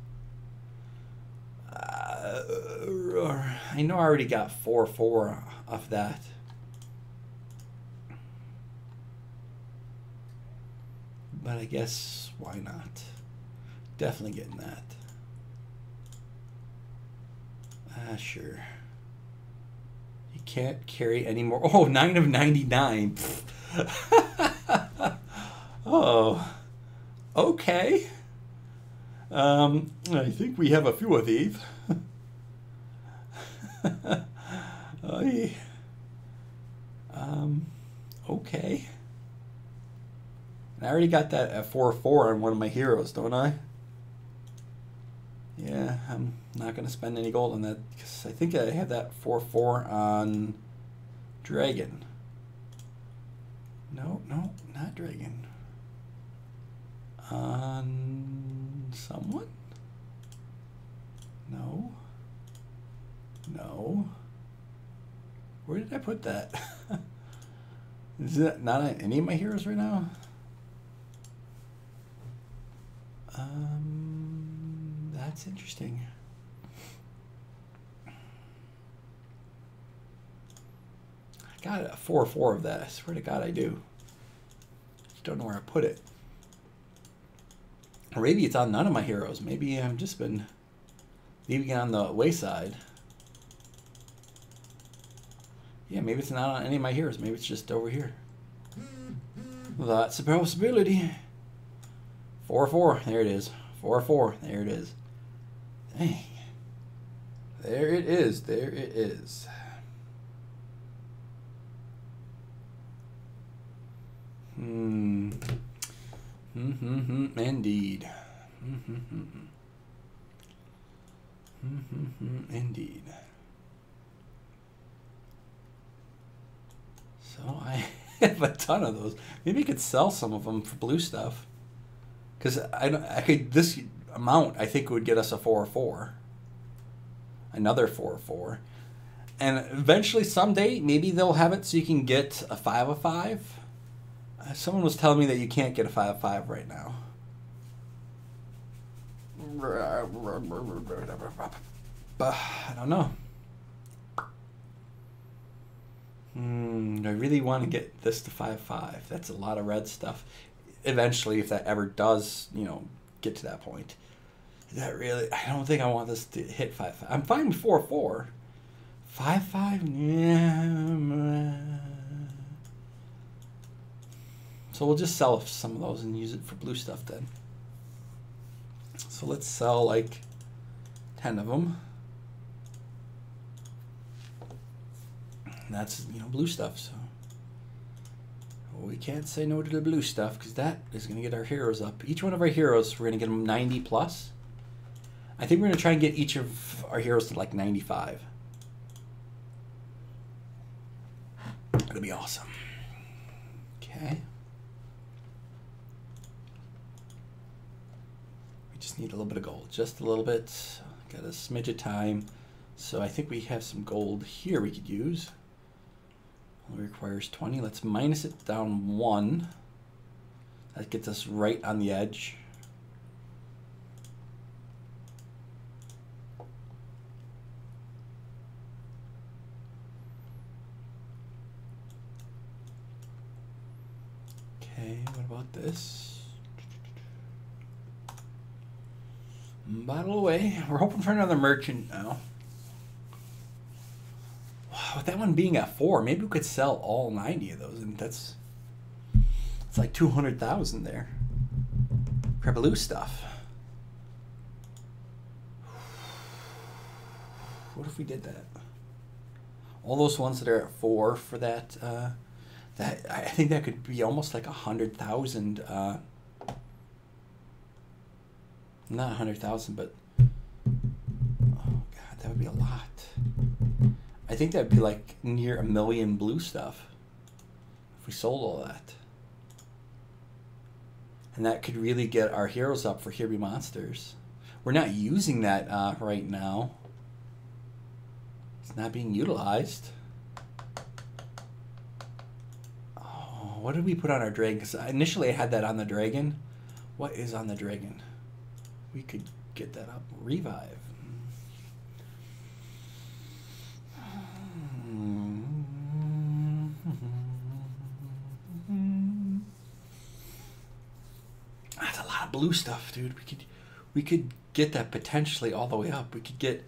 I know I already got 4/4 off that. But I guess why not? Definitely getting that. Sure. You can't carry any more. Oh, 9 of 99. Oh, okay. I think we have a few of these. Oy. Okay. I already got that at 4/4 on one of my heroes, don't I? Yeah, I'm not going to spend any gold on that because I think I have that 4/4 on Dragon. No, no, not Dragon. On someone? No. No. Where did I put that? Is that not on any of my heroes right now? That's interesting. I got a 4/4 of that. I swear to God I do. Just don't know where I put it. Or maybe it's on none of my heroes. Maybe I've just been leaving it on the wayside. Yeah, maybe it's not on any of my heroes. Maybe it's just over here. That's a possibility. 4/4. There it is. 4/4. There it is. Dang. There it is. There it is. Indeed. Indeed. So I have a ton of those. Maybe I could sell some of them for blue stuff. Because I could, this amount I think would get us a 4/4. Another 4/4. And eventually someday maybe they'll have it so you can get a 5/5. Someone was telling me that you can't get a 5/5 right now. But I don't know. I really want to get this to 5/5. That's a lot of red stuff. Eventually, if that ever does, you know, get to that point. That really, I don't think I want this to hit 5/5. I'm fine with 4/4. 5/5, yeah. So we'll just sell some of those and use it for blue stuff then. So let's sell like 10 of them. And that's, you know, blue stuff. So we can't say no to the blue stuff because that is going to get our heroes up. Each one of our heroes, we're going to get them 90 plus. I think we're going to try and get each of our heroes to like 95. That'll be awesome. Okay. We just need a little bit of gold. Just a little bit. Got a smidge of time. So I think we have some gold here we could use. Only requires 20. Let's minus it down 1. That gets us right on the edge. Okay, what about this? Bottle away. We're hoping for another merchant now. With that one being at 4, maybe we could sell all 90 of those, and it's like 200,000 there. For blue stuff. What if we did that? All those ones that are at 4 for that, that I think that could be almost like 100,000. Not 100,000, but oh god, that would be a lot. I think that'd be like near 1 million blue stuff if we sold all that. And that could really get our heroes up for Here Be Monsters. We're not using that right now. It's not being utilized. Oh, what did we put on our dragon? Because initially I had that on the dragon. What is on the dragon? We could get that up. Revive. That's a lot of blue stuff, dude. We could get that potentially all the way up. We could get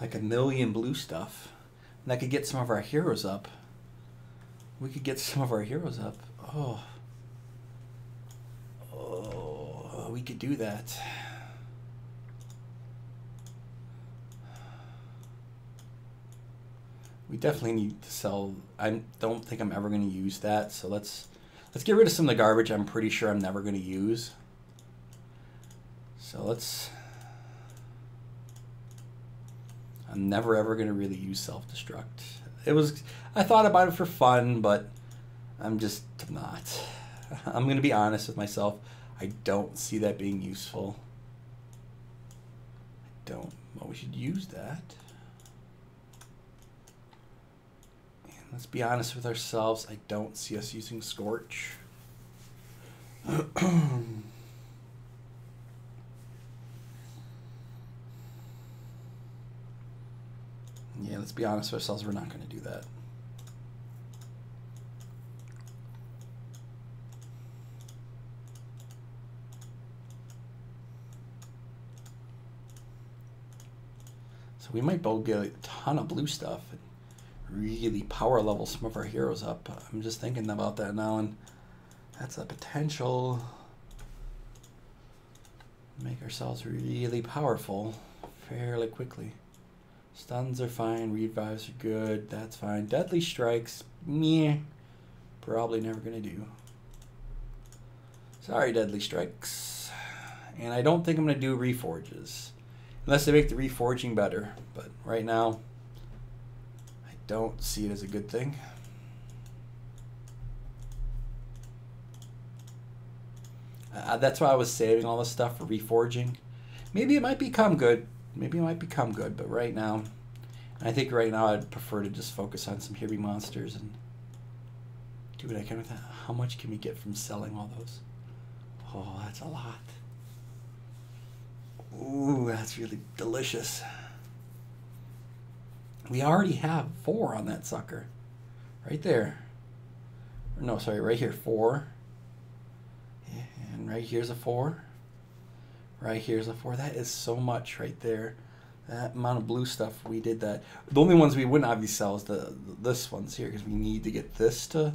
like 1 million blue stuff. And that could get some of our heroes up. We could get some of our heroes up. Oh. we could do that. We definitely need to sell. I don't think I'm ever going to use that. So let's get rid of some of the garbage I'm pretty sure I'm never going to use. So I'm never ever going to really use self-destruct. I thought about it for fun, but I'm just not. I'm going to be honest with myself. I don't see that being useful. Well, we should use that. And let's be honest with ourselves. I don't see us using Scorch. Yeah, let's be honest with ourselves. We're not going to do that. So we might both get a ton of blue stuff and really power level some of our heroes up. I'm just thinking about that now, and that's a potential. Make ourselves really powerful fairly quickly. Stuns are fine, revives are good, that's fine. Deadly strikes, meh, probably never gonna do. Sorry, deadly strikes. And I don't think I'm gonna do reforges. Unless they make the reforging better. But right now, I don't see it as a good thing. That's why I was saving all this stuff for reforging. Maybe it might become good. But right now, I think right now I'd prefer to just focus on some heavy monsters and do what I can with that. How much can we get from selling all those? Oh, that's a lot. Ooh, that's really delicious. We already have 4 on that sucker. Right there. No, sorry, right here, 4. And right here's a 4. Right here's a 4. That is so much right there. That amount of blue stuff, we did that. The only ones we wouldn't obviously sell is this ones here, because we need to get this to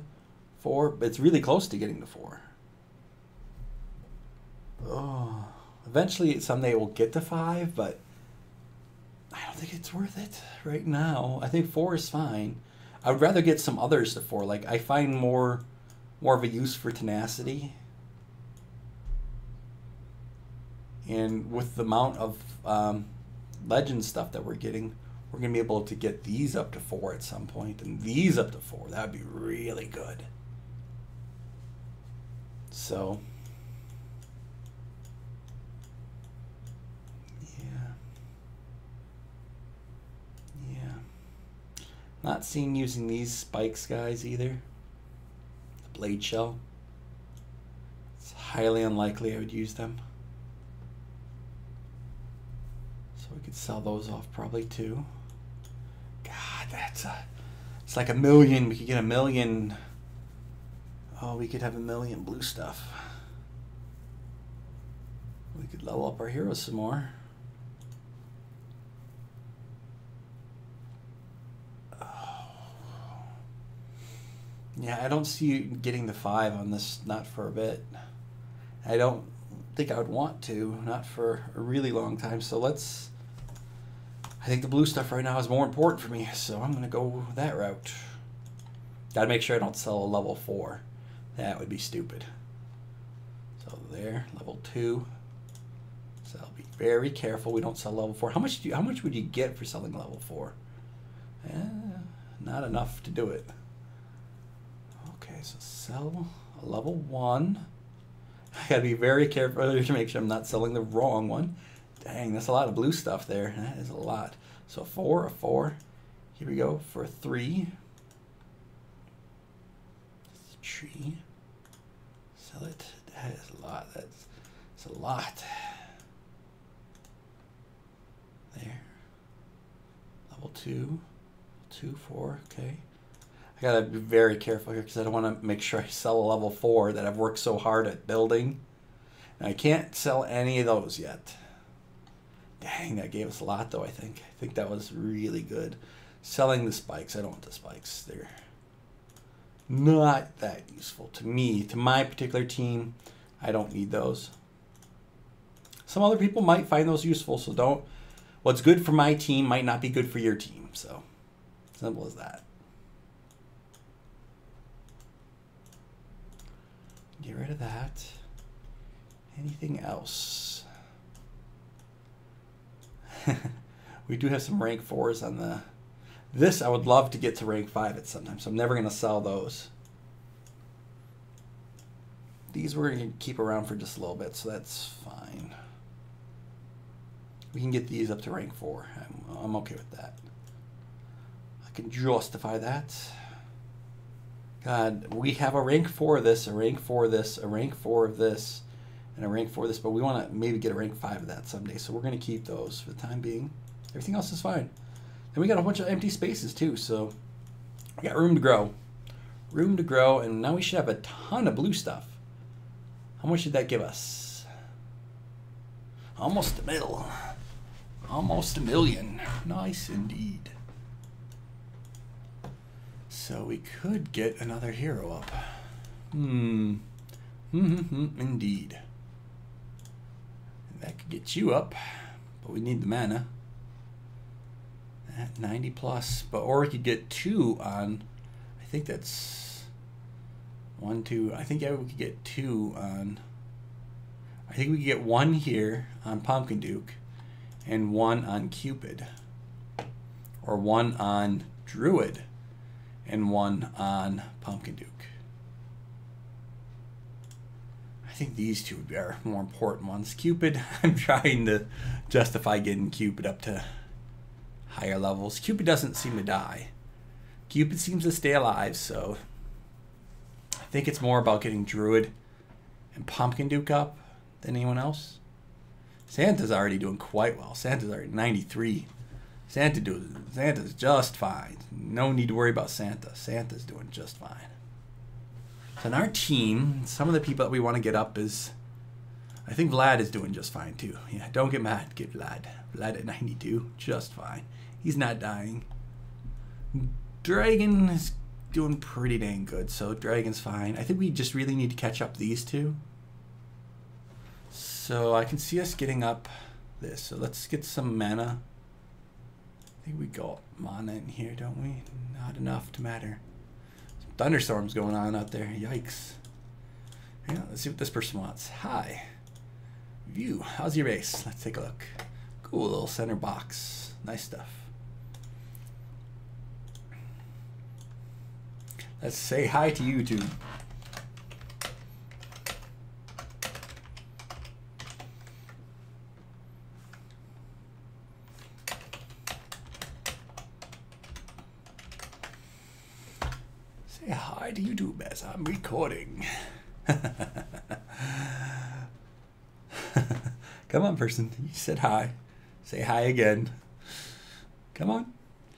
4. But it's really close to getting to 4. Oh, eventually someday it will get to 5, but I don't think it's worth it right now. I think 4 is fine. I would rather get some others to 4. Like, I find more of a use for tenacity. And with the amount of legend stuff that we're getting, we're going to be able to get these up to 4 at some point, and these up to 4. That would be really good. So, yeah. Not seeing using these spikes, guys, either. The blade shell. It's highly unlikely I would use them. We could sell those off probably too. God, it's like 1 million. We could get 1 million. Oh, we could have 1 million blue stuff. We could level up our heroes some more. Oh. Yeah, I don't see you getting the 5 on this, not for a bit. I don't think I would want to, not for a really long time. So I think the blue stuff right now is more important for me, so I'm going to go that route. Gotta make sure I don't sell a level 4. That would be stupid. So there, level 2. So I'll be very careful we don't sell level 4. How much would you get for selling level 4? Not enough to do it. Okay, so sell a level 1. I gotta be very careful to make sure I'm not selling the wrong one. Dang, that's a lot of blue stuff there. That is a lot. So a 4. Here we go for a 3. Tree. Sell it. That is a lot. That's a lot. There. Level 2. 2, 4. Okay. I gotta be very careful here because I don't want to make sure I sell a level 4 that I've worked so hard at building. And I can't sell any of those yet. Dang, that gave us a lot, though, I think. I think that was really good. Selling the spikes. I don't want the spikes. They're not that useful to me. To my particular team, I don't need those. some other people might find those useful. So don't. What's good for my team might not be good for your team. So simple as that. Get rid of that. Anything else? We do have some rank 4s on the... This I would love to get to rank 5 at some time, so I'm never going to sell those. These we're going to keep around for just a little bit, so that's fine. We can get these up to rank 4. I'm okay with that. I can justify that. God, we have a rank 4 of this, a rank 4 of this, a rank 4 of this, and a rank 4 of this, but we want to maybe get a rank 5 of that someday, so we're going to keep those for the time being. Everything else is fine. And we got a bunch of empty spaces too, so we got room to grow. Room to grow, and now we should have a ton of blue stuff. How much did that give us? Almost a middle. Almost $1 million. Nice indeed. So we could get another hero up. Indeed. That could get you up, but we need the mana. At 90 plus, but or we could get 2 on. I think that's 1, 2. I think we could get 2 on. I think we could get 1 here on Pumpkin Duke, and 1 on Cupid, or 1 on Druid, and 1 on Pumpkin Duke. I think these 2 would be our more important ones. Cupid, I'm trying to justify getting Cupid up to higher levels. Cupid doesn't seem to die. Cupid seems to stay alive, so I think it's more about getting Druid and Pumpkin Duke up than anyone else. Santa's already doing quite well. Santa's already 93. Santa's just fine. No need to worry about Santa. Santa's doing just fine. So in our team, some of the people that we want to get up is, I think Vlad is doing just fine too. Yeah, don't get mad. Get Vlad. Vlad at 92, just fine. He's not dying. Dragon is doing pretty dang good, so Dragon's fine. I think we just really need to catch up these 2. So I can see us getting up this. So let's get some mana. I think we got mana in here, don't we? Not enough to matter. Some thunderstorms going on out there. Yikes. Yeah, let's see what this person wants. Hi. View. How's your base? Let's take a look. Cool little center box. Nice stuff. Let's say hi to YouTube. Say hi to YouTube as I'm recording. Come on, person. You said hi. Say hi again. Come on.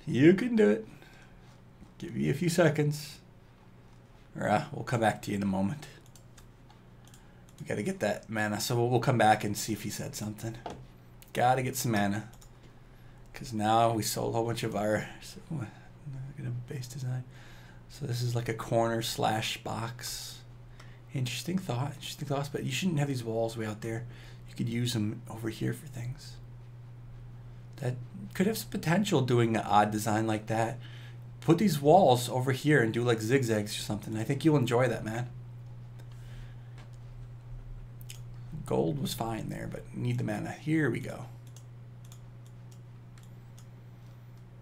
You can do it. Give you a few seconds. Or we'll come back to you in a moment. We got to get that mana, so we'll come back and see if he said something. Got to get some mana. Because now we sold a whole bunch of our base design. So this is like a corner / box. Interesting thought. Interesting thoughts, but you shouldn't have these walls way out there. You could use them over here for things. That could have some potential doing an odd design like that. Put these walls over here and do like zigzags or something. I think you'll enjoy that, man. Gold was fine there, but need the mana. Here we go.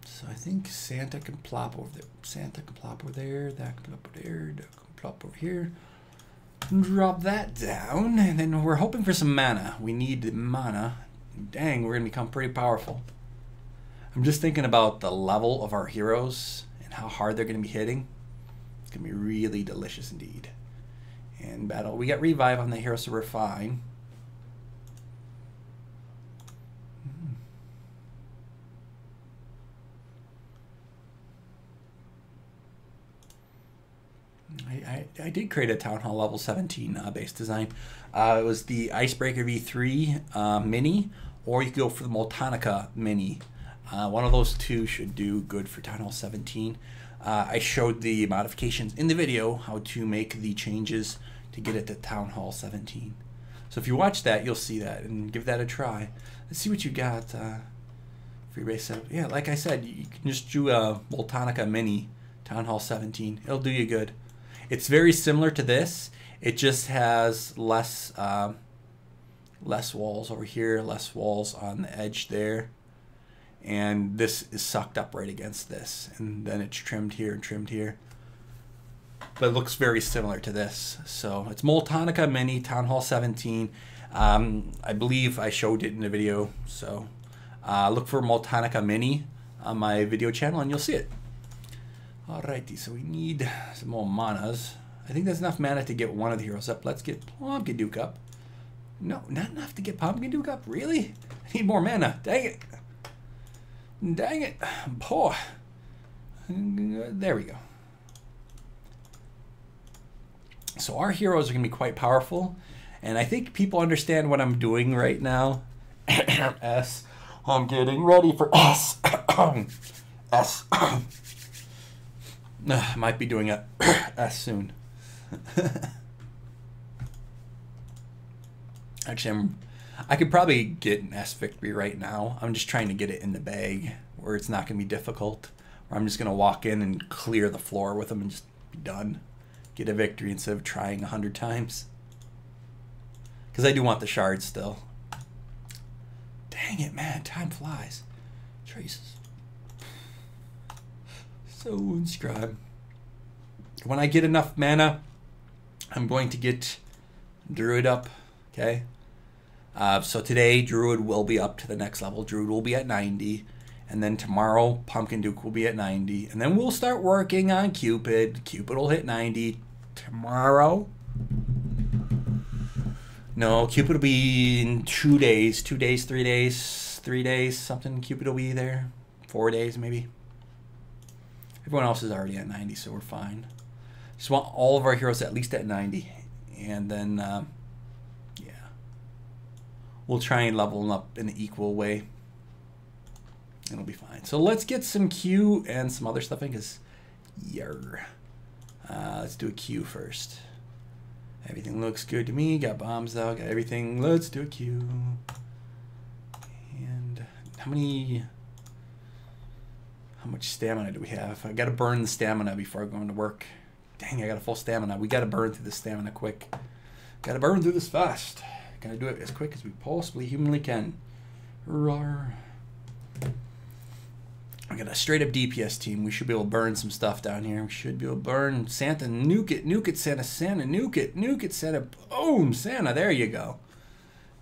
So I think Santa can plop over there. Santa can plop over there. That can plop over there. That can plop over here. Drop that down. And then we're hoping for some mana. We need the mana. Dang, we're going to become pretty powerful. I'm just thinking about the level of our heroes and how hard they're going to be hitting. It's going to be really delicious indeed. And battle. We got revive on the hero, so we're fine. I did create a Town Hall level 17 base design. It was the Icebreaker V3 mini, or you could go for the Moltanica mini. One of those 2 should do good for Town Hall 17. I showed the modifications in the video, how to make the changes to get it to Town Hall 17. So if you watch that, you'll see that and give that a try. Let's see what you got for your base setup. Yeah, like I said, you can just do a Voltanica Mini Town Hall 17. It'll do you good. It's very similar to this. It just has less walls over here, less walls on the edge there. And this is sucked up right against this. And then it's trimmed here and trimmed here. But it looks very similar to this. So it's Voltanica Mini Town Hall 17. I believe I showed it in the video. So look for Voltanica Mini on my video channel and you'll see it. Alrighty, so we need some more manas. I think that's enough mana to get one of the heroes up. Let's get Pumpkin Duke up. No, not enough to get Pumpkin Duke up? Really? I need more mana. Dang it. Dang it. Boy. There we go. So our heroes are going to be quite powerful. And I think people understand what I'm doing right now. S. I'm getting ready for S. S. Might be doing a S soon. Actually, I could probably get an S victory right now. I'm just trying to get it in the bag where it's not going to be difficult. Where I'm just going to walk in and clear the floor with them and just be done. Get a victory instead of trying 100 times. Because I do want the shards still. Dang it, man. Time flies. Traces. So, Inscribe. When I get enough mana, I'm going to get Druid up. Okay? So today, Druid will be up to the next level. Druid will be at 90. And then tomorrow, Pumpkin Duke will be at 90. And then we'll start working on Cupid. Cupid will hit 90 tomorrow. No, Cupid will be in 2 days. 2 days, 3 days, 3 days, something. Cupid will be there. 4 days, maybe. Everyone else is already at 90, so we're fine. Just want all of our heroes at least at 90. And then, yeah. We'll try and level them up in an equal way. It'll be fine. So let's get some Q and some other stuff in, because, yarr. Let's do a Q first. Everything looks good to me. Got bombs out, got everything. Let's do a Q. And how much stamina do we have? I gotta burn the stamina before I go into work. Dang, I got a full stamina. We gotta burn through the stamina quick. Gotta burn through this fast. Gotta do it as quick as we possibly humanly can. Rawr. I got a straight up DPS team. We should be able to burn some stuff down here. We should be able to burn Santa. Nuke it, Santa. Santa, nuke it, Santa. Boom, Santa. There you go.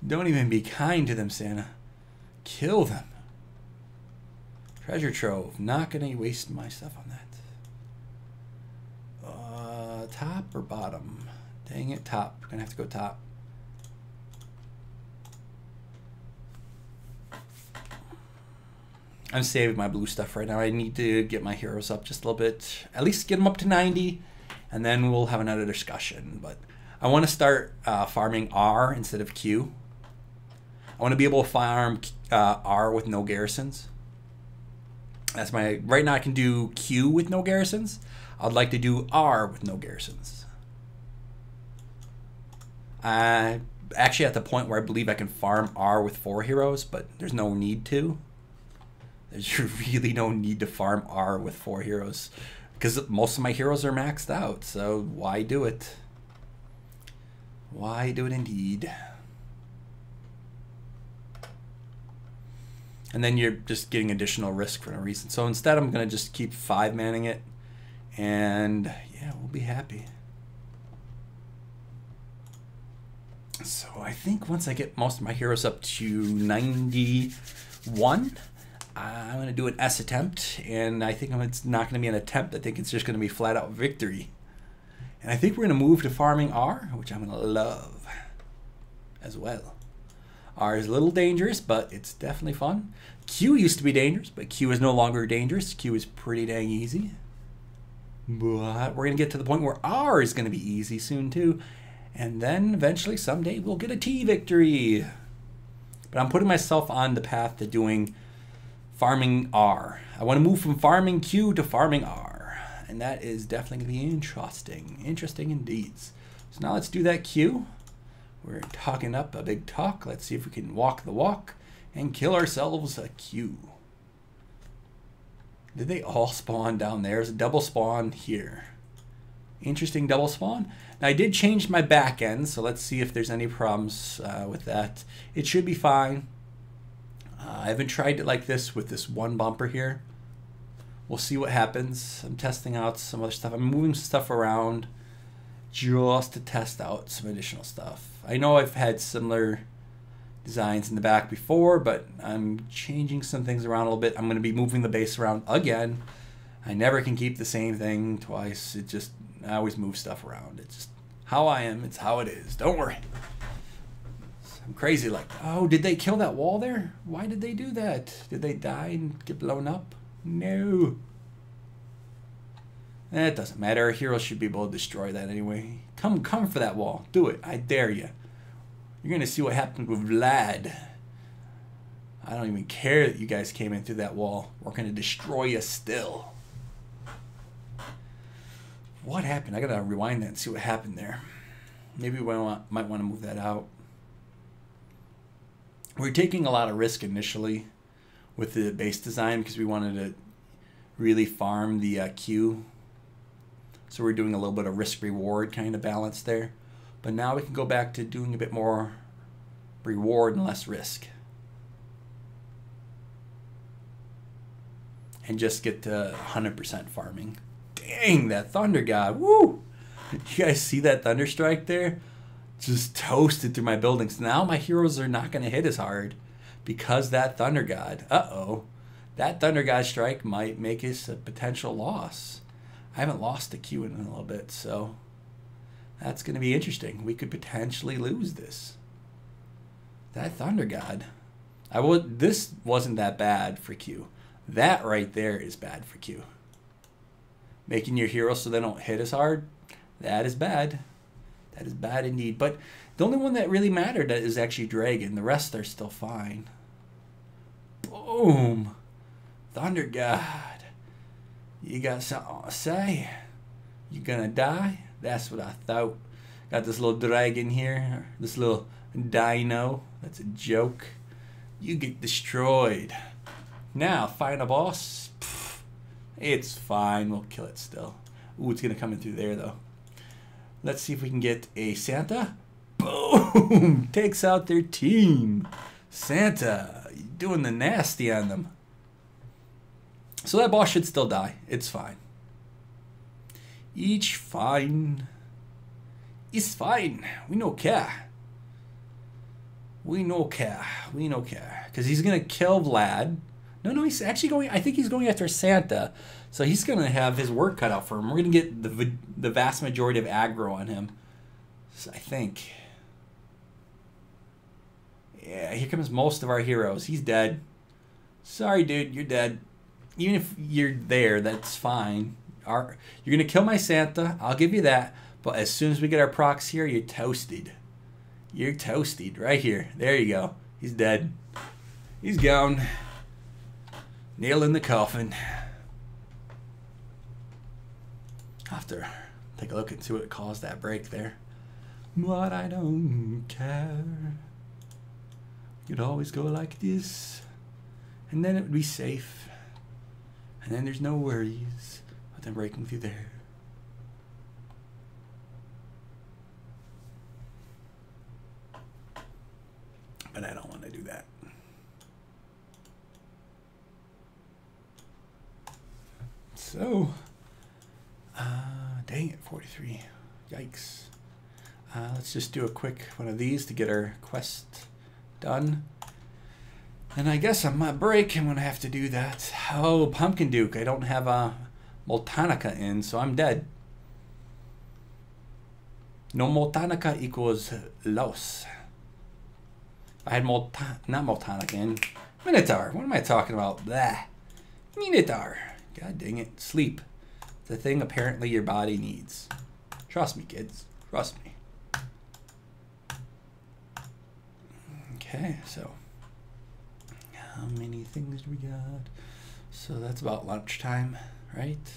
Don't even be kind to them, Santa. Kill them. Treasure trove. Not gonna waste my stuff on that. Top or bottom? Dang it, top. We're gonna have to go top. I'm saving my blue stuff right now. I need to get my heroes up just a little bit. At least get them up to 90, and then we'll have another discussion. But I want to start farming R instead of Q. I want to be able to farm R with no garrisons. That's my... Right now I can do Q with no garrisons. I'd like to do R with no garrisons. Actually at the point where I believe I can farm R with 4 heroes, but there's no need to. There's really no need to farm R with 4 heroes because most of my heroes are maxed out. So why do it? Why do it indeed? And then you're just getting additional risk for no reason. So instead I'm going to just keep 5-manning it. And yeah, we'll be happy. So I think once I get most of my heroes up to 91... I'm going to do an S attempt, and I think it's not going to be an attempt. I think it's just going to be flat-out victory. And I think we're going to move to farming R, which I'm going to love as well. R is a little dangerous, but it's definitely fun. Q used to be dangerous, but Q is no longer dangerous. Q is pretty dang easy. But we're going to get to the point where R is going to be easy soon, too. And then eventually, someday, we'll get a T victory. But I'm putting myself on the path to doing... farming R. I want to move from farming Q to farming R. And that is definitely going to be interesting. Interesting indeed. So now let's do that Q. We're talking up a big talk. Let's see if we can walk the walk and kill ourselves a Q. Did they all spawn down there? There's a double spawn here. Interesting double spawn. Now I did change my back end, so let's see if there's any problems with that. It should be fine. I haven't tried it like this with this one bumper here. We'll see what happens. I'm testing out some other stuff. I'm moving stuff around just to test out some additional stuff. I know I've had similar designs in the back before, but I'm changing some things around a little bit. I'm going to be moving the base around again. I never can keep the same thing twice. I always move stuff around. It's just how I am. It's how it is. Don't worry. I'm crazy like that. Oh, did they kill that wall there? Why did they do that? Did they die and get blown up? No. It doesn't matter. Our heroes should be able to destroy that anyway. Come for that wall. Do it. I dare you. You're going to see what happened with Vlad. I don't even care that you guys came in through that wall. We're going to destroy you still. What happened? I got to rewind that and see what happened there. Maybe we might want to move that out. We're taking a lot of risk initially with the base design because we wanted to really farm the Q. So we're doing a little bit of risk-reward kind of balance there. But now we can go back to doing a bit more reward and less risk. And just get to 100% farming. Dang, that Thunder God. Woo! You guys see that Thunder Strike there? Just toasted through my buildings. Now my heroes are not going to hit as hard because that Thunder God. Uh-oh. That Thunder God strike might make us a potential loss. I haven't lost a Q in a little bit, so that's going to be interesting. We could potentially lose this. That Thunder God. This wasn't that bad for Q. That right there is bad for Q. Making your heroes so they don't hit as hard, that is bad. That is bad indeed. But the only one that really mattered is actually Dragon. The rest are still fine. Boom. Thunder God. You got something to say? You gonna die? That's what I thought. Got this little dragon here. This little dino. That's a joke. You get destroyed. Now, find a boss. Pfft, it's fine. We'll kill it still. Ooh, it's gonna come in through there though. Let's see if we can get a Santa. Boom! Takes out their team. Santa, you're doing the nasty on them. So that boss should still die. It's fine. Each fine. It's fine. We no care. We no care. We no care. Because he's going to kill Vlad. No, he's actually going... I think he's going after Santa. So he's going to have his work cut out for him. We're going to get the vast majority of aggro on him. So I think... Yeah, here comes most of our heroes. He's dead. Sorry, dude. You're dead. Even if you're there, that's fine. You're going to kill my Santa. I'll give you that. But as soon as we get our procs here, you're toasted. You're toasted right here. There you go. He's dead. He's gone. Nail in the coffin. I'll have to take a look and see what caused that break there. But I don't care. You'd always go like this. And then it would be safe. And then there's no worries about them breaking through there. But I don't want to do that. So, dang it, 43. Yikes. Let's just do a quick one of these to get our quest done. And I guess on my break, I'm going to have to do that. Oh, Pumpkin Duke. I don't have a Moltanica in, so I'm dead. No Moltanica equals los. If I had not Moltanica in. Minotaur. What am I talking about? Blah. Minotaur. God dang it. Sleep. It's a thing apparently your body needs. Trust me, kids. Trust me. Okay, so... how many things do we got? So that's about lunchtime, right?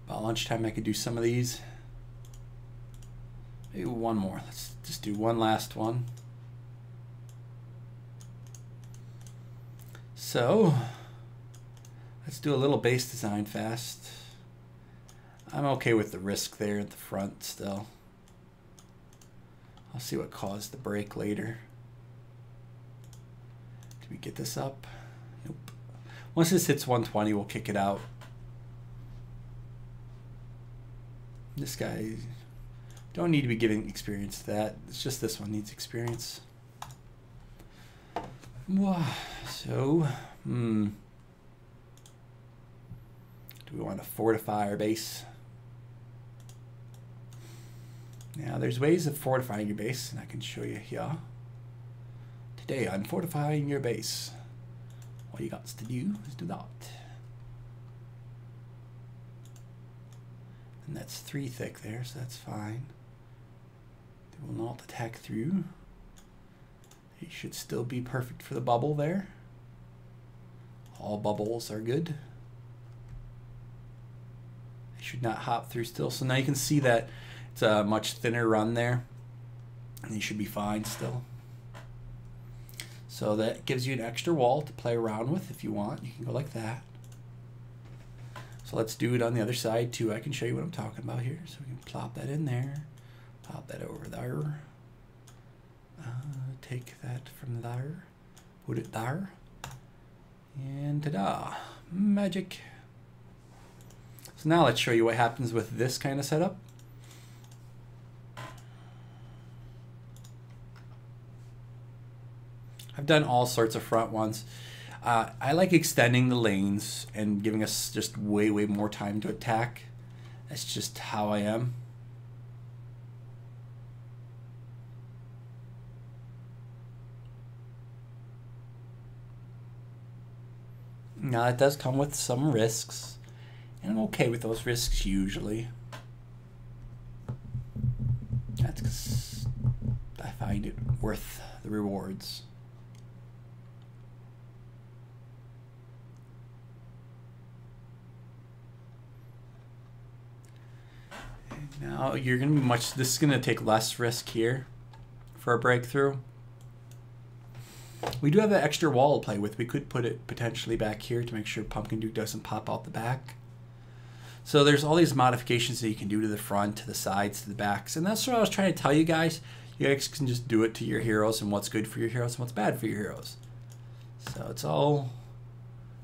About lunchtime I could do some of these. Maybe one more. Let's just do one last one. So let's do a little base design fast. I'm okay with the risk there at the front still. I'll see what caused the break later. Did we get this up? Nope. Once this hits 120, we'll kick it out. This guy don't need to be giving experience to that. It's just this one needs experience. So, do we want to fortify our base? Now, there's ways of fortifying your base, and I can show you here. Today, I'm fortifying your base. All you got to do is do that. And that's 3 thick there, so that's fine. They will not attack through. It should still be perfect for the bubble there. All bubbles are good. They should not hop through still. So now you can see that it's a much thinner run there. And you should be fine still. So that gives you an extra wall to play around with if you want. You can go like that. So let's do it on the other side too. I can show you what I'm talking about here. So we can plop that in there. Pop that over there. Take that from there. Put it there. And ta-da. Magic. So now let's show you what happens with this kind of setup. I've done all sorts of front ones. I like extending the lanes and giving us just way more time to attack. That's just how I am. Now it does come with some risks, and I'm okay with those risks usually. That's because I find it worth the rewards. Now you're gonna be this is gonna take less risk here for a breakthrough. We do have an extra wall to play with. We could put it potentially back here to make sure Pumpkin Duke doesn't pop out the back. So there's all these modifications that you can do to the front, to the sides, to the backs, and that's what I was trying to tell you guys. You guys can just do it to your heroes and what's good for your heroes and what's bad for your heroes. So it's all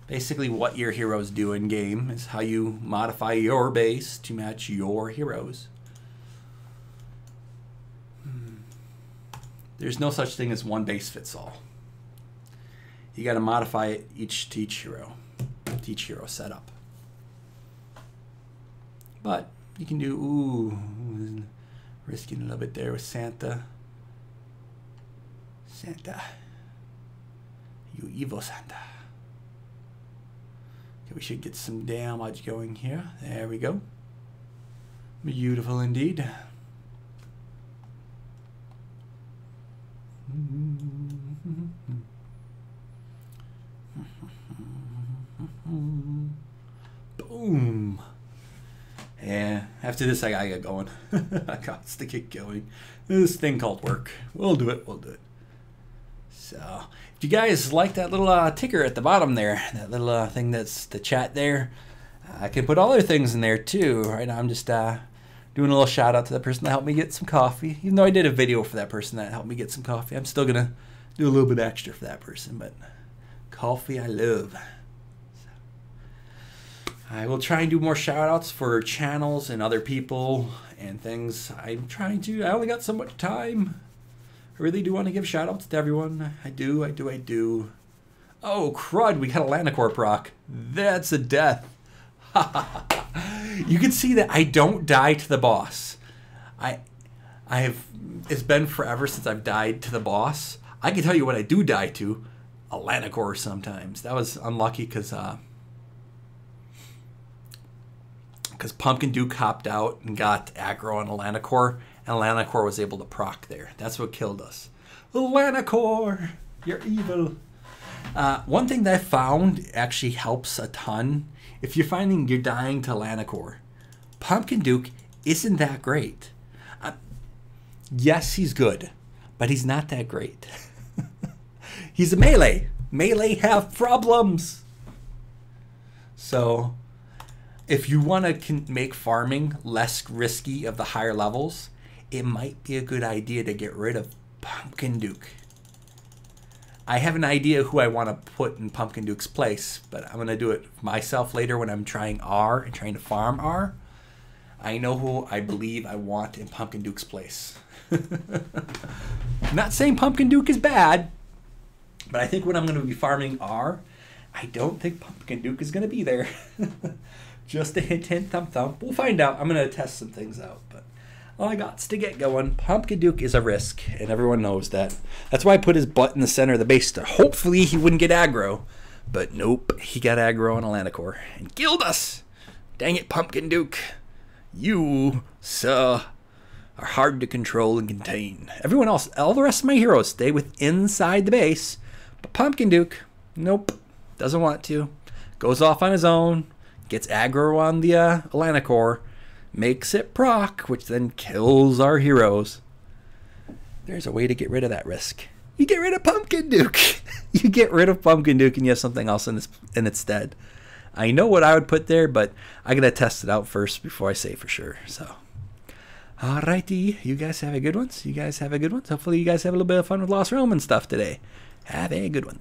basically what your heroes do in game is how you modify your base to match your heroes. There's no such thing as one base fits all. You got to modify it to each hero setup. But you can do, risking a little bit there with Santa. Santa, you evil Santa. Okay, we should get some damage going here. There we go. Beautiful indeed. Boom. Yeah, after this I gotta get going. I got to get going. This thing called work. We'll do it. So, if you guys like that little ticker at the bottom there, that little thing that's the chat there, I can put other things in there too. Right now I'm just doing a little shout out to the person that helped me get some coffee. Even though I did a video for that person that helped me get some coffee, I'm still gonna do a little bit extra for that person. But coffee I love. I will try and do more shout outs for channels and other people and things. I'm trying to. I only got so much time. I really do want to give shout outs to everyone. I do. Oh, crud. We got a Lanacor proc. That's a death. You can see that I don't die to the boss. It's been forever since I've died to the boss. I can tell you what I do die to. A Lanacor sometimes. That was unlucky because Pumpkin Duke hopped out and got aggro on a Lanacor, and Lanacor was able to proc there. That's what killed us. Lanacor, you're evil. One thing that I found actually helps a ton. If you're finding you're dying to Lanacor, Pumpkin Duke isn't that great. Yes, he's good, but he's not that great. He's a melee. Melee have problems. So if you want to make farming less risky of the higher levels, it might be a good idea to get rid of Pumpkin Duke. I have an idea who I want to put in Pumpkin Duke's place, but I'm going to do it myself later when I'm trying R and trying to farm R. I know who I believe I want in Pumpkin Duke's place. I'm not saying Pumpkin Duke is bad, but I think when I'm going to be farming R, I don't think Pumpkin Duke is going to be there. Just a hint, hint, thump, thump. We'll find out. I'm going to test some things out, but all I got's to get going. Pumpkin Duke is a risk, and everyone knows that. That's why I put his butt in the center of the base. Hopefully he wouldn't get aggro, but nope, he got aggro on Atlanticore and killed us. Dang it, Pumpkin Duke. You, sir, are hard to control and contain. Everyone else, all the rest of my heroes stay inside the base, but Pumpkin Duke, nope, doesn't want to. Goes off on his own, gets aggro on the Atlanticore, makes it proc, which then kills our heroes. There's a way to get rid of that risk. You get rid of Pumpkin Duke. You get rid of Pumpkin Duke and you have something else in its stead. I know what I would put there, but I gotta test it out first before I say for sure. So, alrighty, you guys have a good one. You guys have a good one. Hopefully you guys have a little bit of fun with Lost Realm and stuff today. Have a good one.